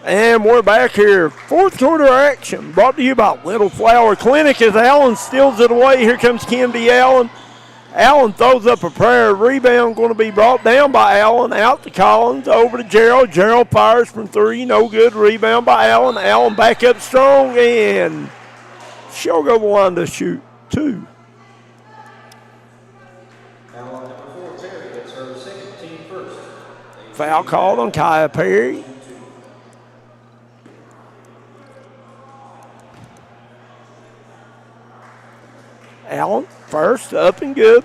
And we're back here. Fourth quarter action brought to you by Little Flower Clinic as Allen steals it away. Here comes Kennedy Allen. Allen throws up a prayer. Rebound going to be brought down by Allen. Out to Collins. Over to Gerald. Gerald fires from three. No good. Rebound by Allen. Allen back up strong. And she'll go the line to shoot two. Allen, number 4, Perry, gets her second, team first. Foul called on Kaya Perry. Allen first, up and good.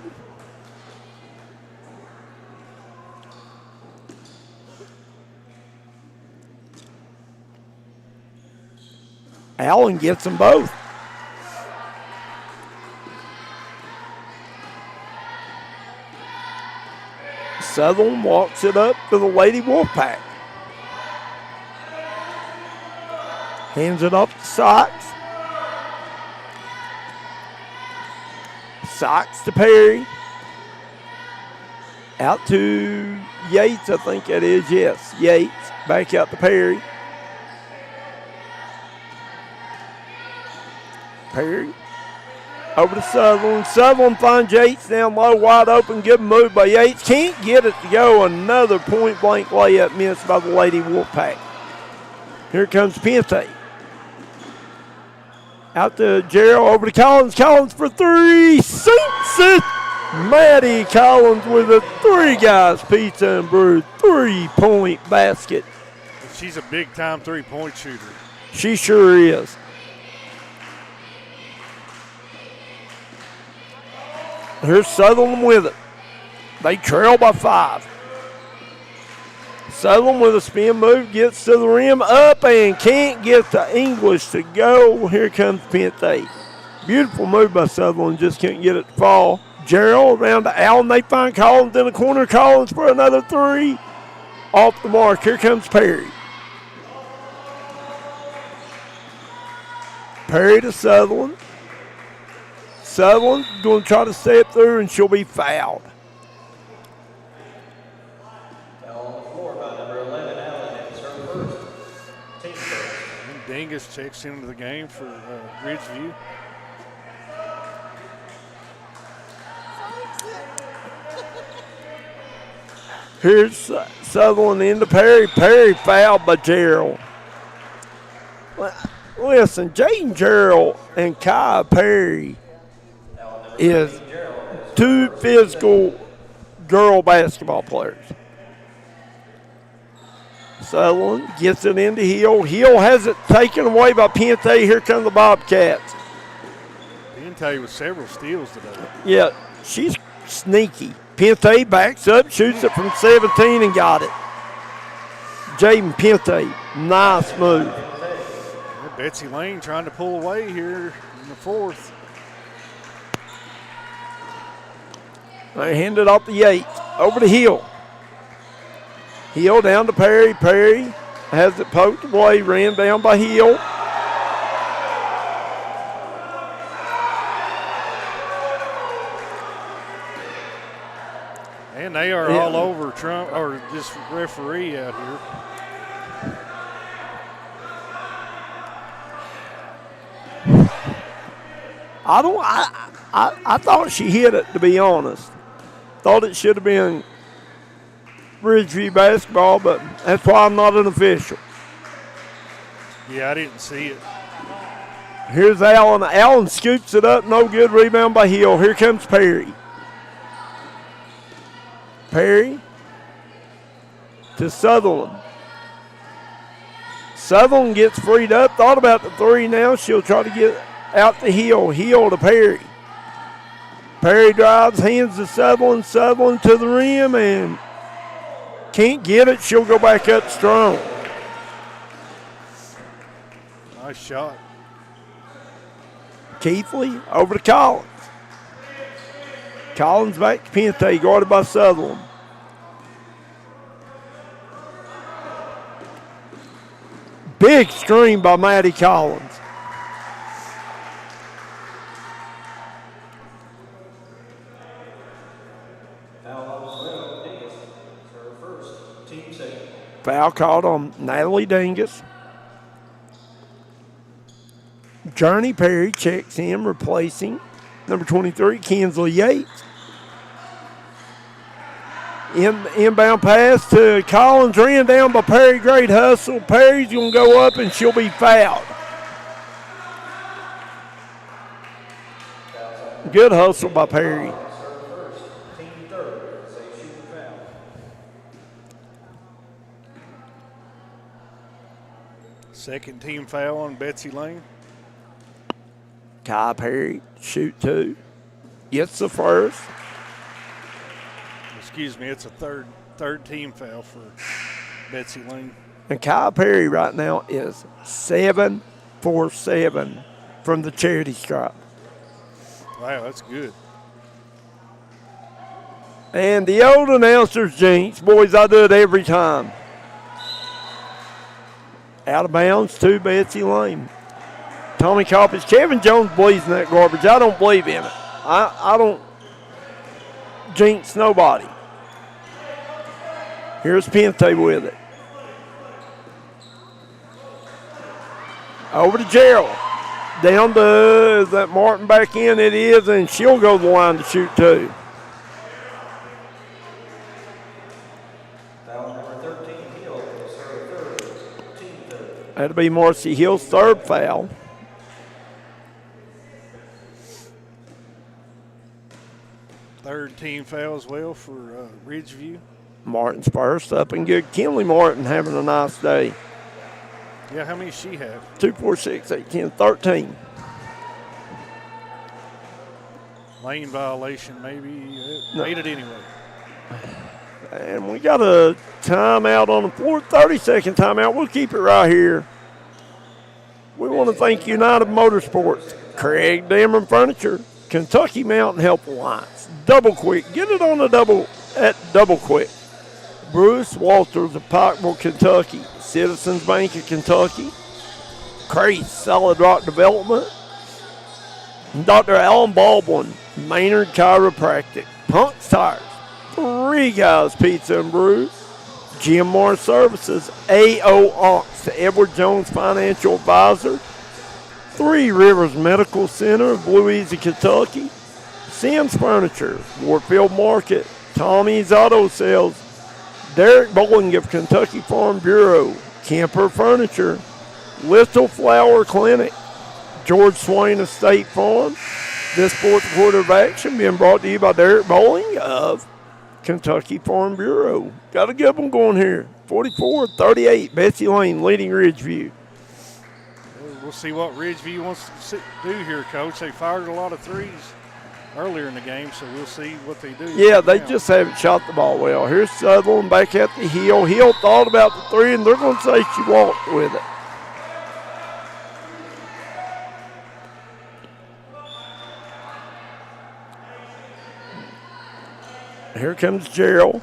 Allen gets them both. Sutherland walks it up to the Lady Wolfpack. Hands it off to Sykes. Sykes to Perry. Out to Yates, I think that is. Yes, Yates. Back out to Perry. Perry. Over to Sutherland. Sutherland finds Yates down low, wide open. Good move by Yates. Can't get it to go. Another point-blank layup missed by the Lady Wolfpack. Here comes Pente. Out to Gerald, over to Collins. Collins for three. Sinks it. Maddie Collins with a three guys pizza and brew 3-point basket. She's a big-time three-point shooter. She sure is. Here's Sutherland with it. They trail by 5. Sutherland with a spin move, gets to the rim, up and can't get the English to go. Here comes Pente. Beautiful move by Sutherland, just can't get it to fall. Gerald around to Allen. They find Collins in the corner. Collins for another three. Off the mark. Here comes Perry. Perry to Sutherland. Sutherland going to try to step through, and she'll be fouled. Dingus checks into the game for Ridgeview. Here's Sutherland into Perry. Perry fouled by Gerald. Listen, Jaden Gerald and Kai Perry is two physical girl basketball players. Sutherland gets it into Hill. Hill has it taken away by Pente. Here come the Bobcats. Pente with several steals today. Yeah, she's sneaky. Pente backs up, shoots it from 17 and got it. Jaden Pente, nice move. Betsy Layne trying to pull away here in the fourth. They hand it off to Yates. Over to Hill. Hill down to Perry. Perry has it poked away, ran down by Hill. And they are all over Trump, or this referee out here. I thought she hit it, to be honest. Thought it should have been Ridgeview basketball, but that's why I'm not an official. Yeah, I didn't see it. Here's Allen. Allen scoops it up. No good. Rebound by Hill. Here comes Perry. Perry to Sutherland. Sutherland gets freed up. Thought about the three now. She'll try to get out to Hill. Hill to Perry. Perry drives, hands to Sutherland. Sutherland to the rim and can't get it. She'll go back up strong. Nice shot. Keithley over to Collins. Collins back to Pente, guarded by Sutherland. Big screen by Maddie Collins. Foul called on Natalie Dingus. Journey Perry checks in, replacing number 23, Kinsley Yates. Inbound pass to Collins, ran down by Perry. Great hustle. Perry's going to go up, and she'll be fouled. Good hustle by Perry. Second team foul on Betsy Layne. Kai Perry, shoot 2. Gets the first. Excuse me, it's a third team foul for Betsy Layne. And Kai Perry right now is 7 for 7 from the charity stripe. Wow, that's good. And the old announcer's jinx. Boys, I do it every time. Out of bounds to Betsy Layne. Tommy Coppage. Kevin Jones believes in that garbage. I don't believe in it. I don't jinx nobody. Here's Pente with it. Over to Gerald. Down to, is that Martin back in? It is, and she'll go to the line to shoot 2. That'll be Marcy Hill's third foul. Third team foul as well for Ridgeview. Martin's first, up and good. Kinley Martin having a nice day. Yeah, how many does she have? 2, 4, 6, 8, 10, 13. Lane violation, maybe. Made it anyway. And we got a timeout on the floor, 30-second timeout. We'll keep it right here. We want to thank United Motorsports, Craig Dameron Furniture, Kentucky Mountain Health Alliance, Double Quick. Get it on the double at Double Quick. Bruce Walters of Pikeville, Kentucky, Citizens Bank of Kentucky, Crazy Solid Rock Development, Dr. Alan Baldwin, Maynard Chiropractic, Punk's Tires, Three Guys Pizza and Brew, GMR Services, A.O. Ox, the Edward Jones Financial Advisor, Three Rivers Medical Center of Louisa, Kentucky, Sims Furniture, Warfield Market, Tommy's Auto Sales, Derek Bowling of Kentucky Farm Bureau, Kemper Furniture, Little Flower Clinic, George Swain of State Farm. This fourth quarter of action being brought to you by Derek Bowling of Kentucky Farm Bureau. Got a good one going here. 44-38, Betsy Layne leading Ridgeview. We'll see what Ridgeview wants to do here, Coach. They fired a lot of threes earlier in the game, so we'll see what they do. Yeah, they just haven't shot the ball well. Here's Sutherland back at the heel. Hill thought about the three, and they're going to say she walked with it. Here comes Gerald.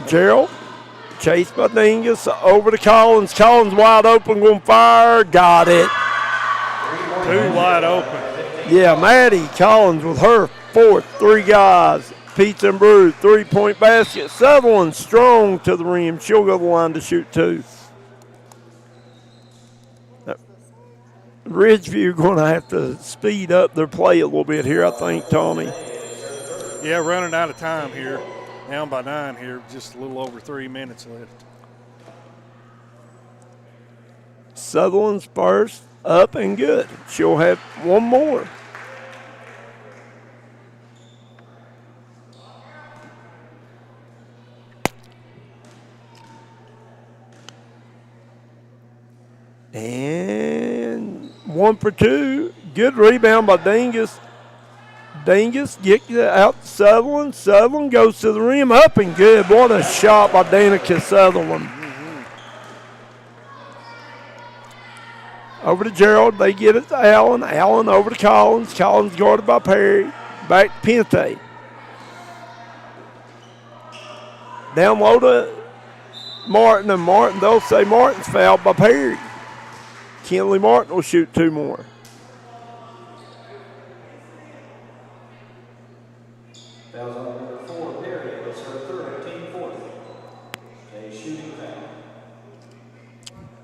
Gerald, chased by Dingus, over to Collins. Collins wide open, going to fire. Got it. Two wide open. Yeah, Maddie Collins with her fourth. Three guys. Pizza and Brew, three-point basket. Sutherland strong to the rim. She'll go to the line to shoot 2. Ridgeview going to have to speed up their play a little bit here, I think, Tommy. Yeah, running out of time here. Down by 9 here, just a little over 3 minutes left. Sutherland's first, up and good. She'll have one more. And 1 for 2. Good rebound by Dingus. Dingus get out to Sutherland. Sutherland goes to the rim, up and good. What a shot by Danica Sutherland. Over to Gerald. They get it to Allen. Allen over to Collins. Collins guarded by Perry. Back to Pente. Down low to Martin. And Martin, they'll say Martin's fouled by Perry. Kinley Martin will shoot 2 more. Fouls on number 4, Perry. That's her third, team fourth. A shooting foul.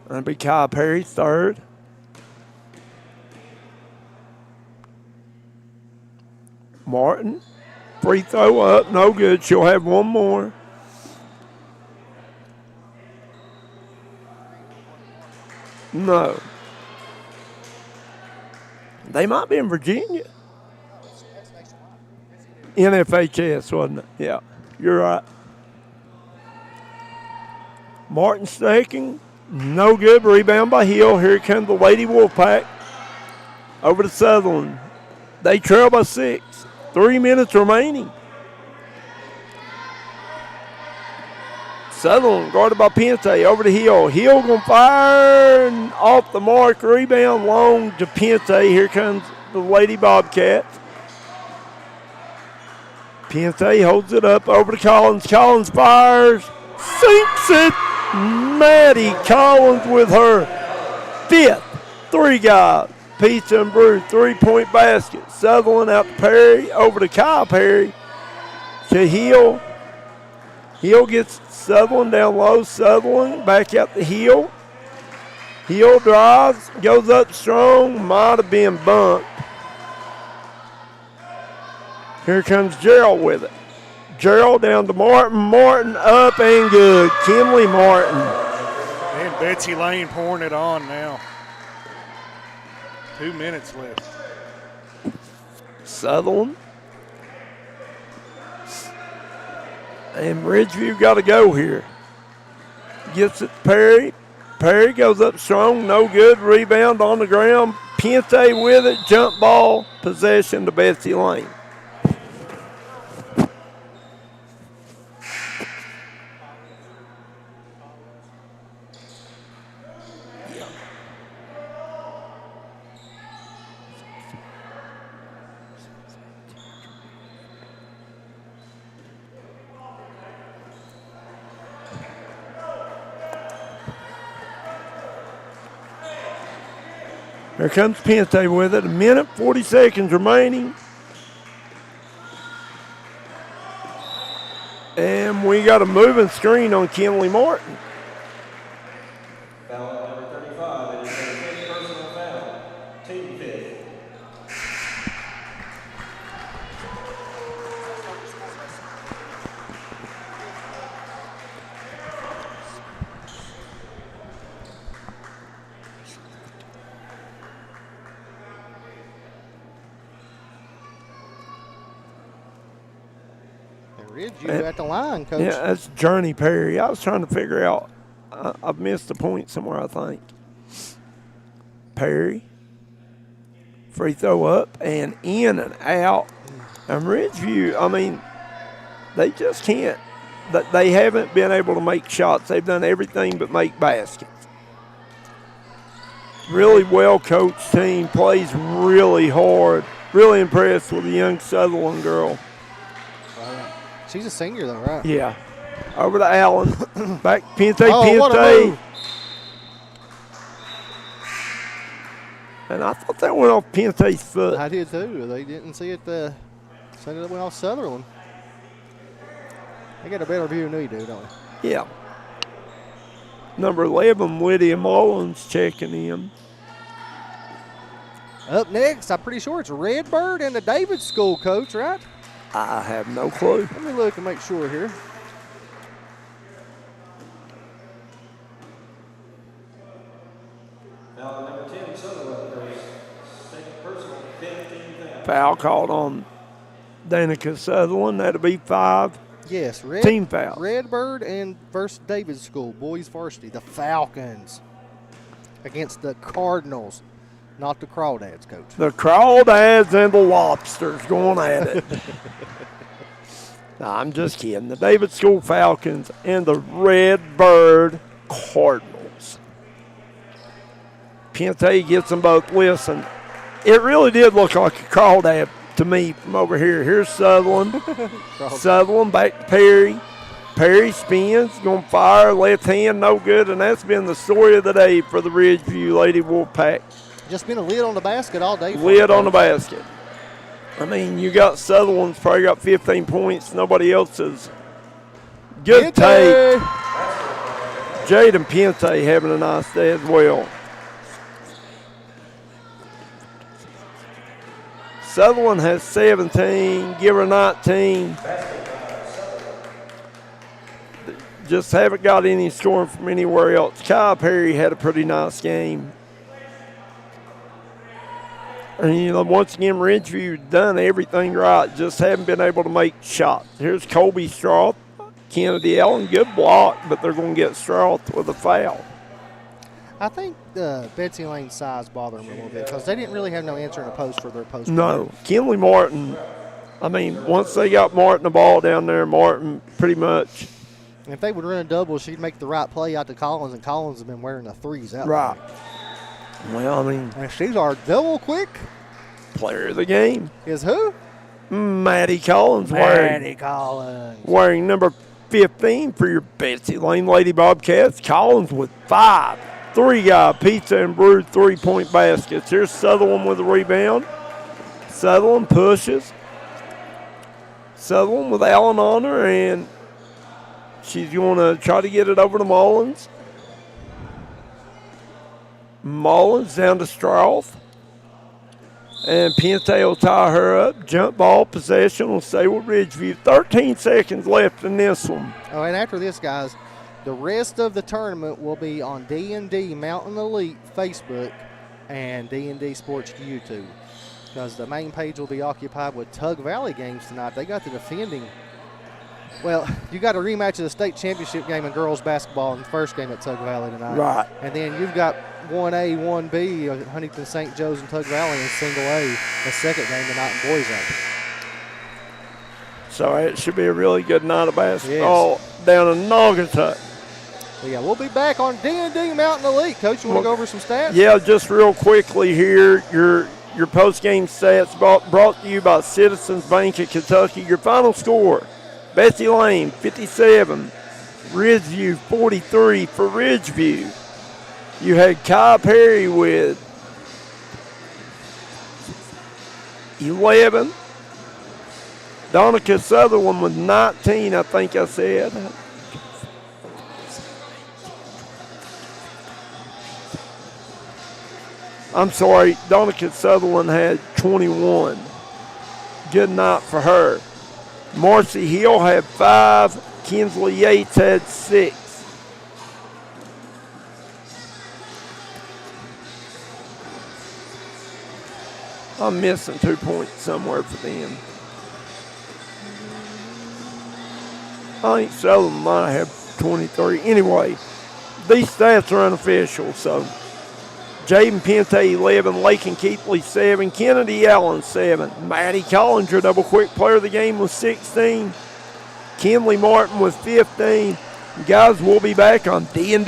That'll be Kai Perry, third. Martin, free throw up, no good. She'll have one more. No. They might be in Virginia. NFHS, wasn't it? Yeah, you're right. Martin staking, no good. Rebound by Hill. Here comes the Lady Wolfpack over to Sutherland. They trail by 6. 3 minutes remaining. Sutherland guarded by Pente over to Hill. Hill gonna fire and off the mark. Rebound long to Pente. Here comes the Lady Bobcats. Pente holds it up over to Collins. Collins fires, sinks it. Maddie Collins with her 5th 3-guy. Pizza and Brew 3-point basket. Sutherland out to Perry, over to Kyle Perry. To Hill. Hill gets Sutherland down low. Sutherland back out to Hill. Hill drives, goes up strong, might have been bumped. Here comes Gerald with it. Gerald down to Martin. Martin up and good. Kinley Martin. And Betsy Layne pouring it on now. 2 minutes left. Sutherland. And Ridgeview got to go here. Gets it to Perry. Perry goes up strong. No good. Rebound on the ground. Pente with it. Jump ball. Possession to Betsy Layne. Here comes Pente with it. 1:40 seconds remaining. And we got a moving screen on Kinley Martin. Foul number 35. It is their 5th personal foul. Team 5th. Ridgeview at the line, Coach. Yeah, that's Journey Perry. I was trying to figure out. I've missed a point somewhere, I think. Perry. Free throw up and in and out. And Ridgeview, I mean, they just can't. They haven't been able to make shots. They've done everything but make baskets. Really well coached team. Plays really hard. Really impressed with the young Sutherland girl. She's a senior, though, right? Yeah. Over to Allen. Back Pente. What a move. And I thought that went off Pente's foot. I did, too. They didn't see it. Said it went off Sutherland. They got a better view than we do, don't they? Yeah. Number 11, Lydia Mullins checking in. Up next, I'm pretty sure it's Redbird and the David School, Coach, right? I have no clue. Let me look and make sure here. Foul number 10, Sutherland. There's 2nd personal, 15 foul. Foul called on Danica Sutherland. That'll be 5. Yes, team foul. Redbird and versus David School, boys varsity, the Falcons against the Cardinals, not the Crawdads, Coach. The Crawdads and the Lobsters going at it. No, I'm just kidding. The David School Falcons and the Redbird Cardinals. Pente gets them both. Listen, it really did look like a Crawdad to me from over here. Here's Sutherland. Sutherland back to Perry. Perry spins, going to fire, left hand, no good, and that's been the story of the day for the Ridgeview Lady Wolfpack. Just been a lid on the basket all day. Lid on the basket. I mean, you got Sutherland's probably got 15 points. Nobody else's. Good take. Jaden Pente having a nice day as well. Sutherland has 17, give her 19. Just haven't got any scoring from anywhere else. Kyle Perry had a pretty nice game. And once again, Ridgeview done everything right, just haven't been able to make shots. Here's Colby Stroth, Kennedy Allen, good block, but they're going to get Stroth with a foul. I think Betsy Layne's size bothered them a little bit because they didn't really have no answer in the post for their post. No, Kinley Martin, once they got Martin the ball down there, Martin pretty much. And if they would run a double, she'd make the right play out to Collins, and Collins has been wearing the threes out. Right. Well, and she's our double quick player of the game. Is who? Maddie Collins. Wearing number 15 for your Betsy Layne Lady Bobcats. Collins with 5. 3-guy pizza and brew 3-point baskets. Here's Sutherland with a rebound. Sutherland pushes. Sutherland with Allen on her, and she's going to try to get it over to Mullins. Mullins down to Stroth. And Pente will tie her up. Jump ball possession will stay with Ridgeview. 13 seconds left in this one. Oh, and after this, guys, the rest of the tournament will be on D&D Mountain Elite Facebook and D&D Sports YouTube, because the main page will be occupied with Tug Valley games tonight. They got the defending. Well, you got a rematch of the state championship game in girls basketball in the first game at Tug Valley tonight. Right. And then you've got 1A, 1B, Huntington St. Joe's and Tug Valley in single A, the second game tonight in boys A. So it should be a really good night of basketball down in Naugatuck. Yeah, we'll be back on D&D Mountain Elite. Coach, you want to go over some stats? Yeah, just real quickly here, your post-game stats brought to you by Citizens Bank of Kentucky. Your final score: Betsy Layne 57, Ridgeview 43 for Ridgeview. You had Kyle Perry with 11. Donica Sutherland with 19, I think I said. I'm sorry, Donica Sutherland had 21. Good night for her. Marcy Hill had 5. Kinsley Yates had 6. I'm missing 2 points somewhere for them. I think Sutherland might have 23. Anyway, these stats are unofficial, so Jaden Pente 11, Lakin Keithley 7, Kennedy Allen 7, Maddie Collinger, double quick player of the game, with 16, Kinley Martin with 15. Guys, we'll be back on D&D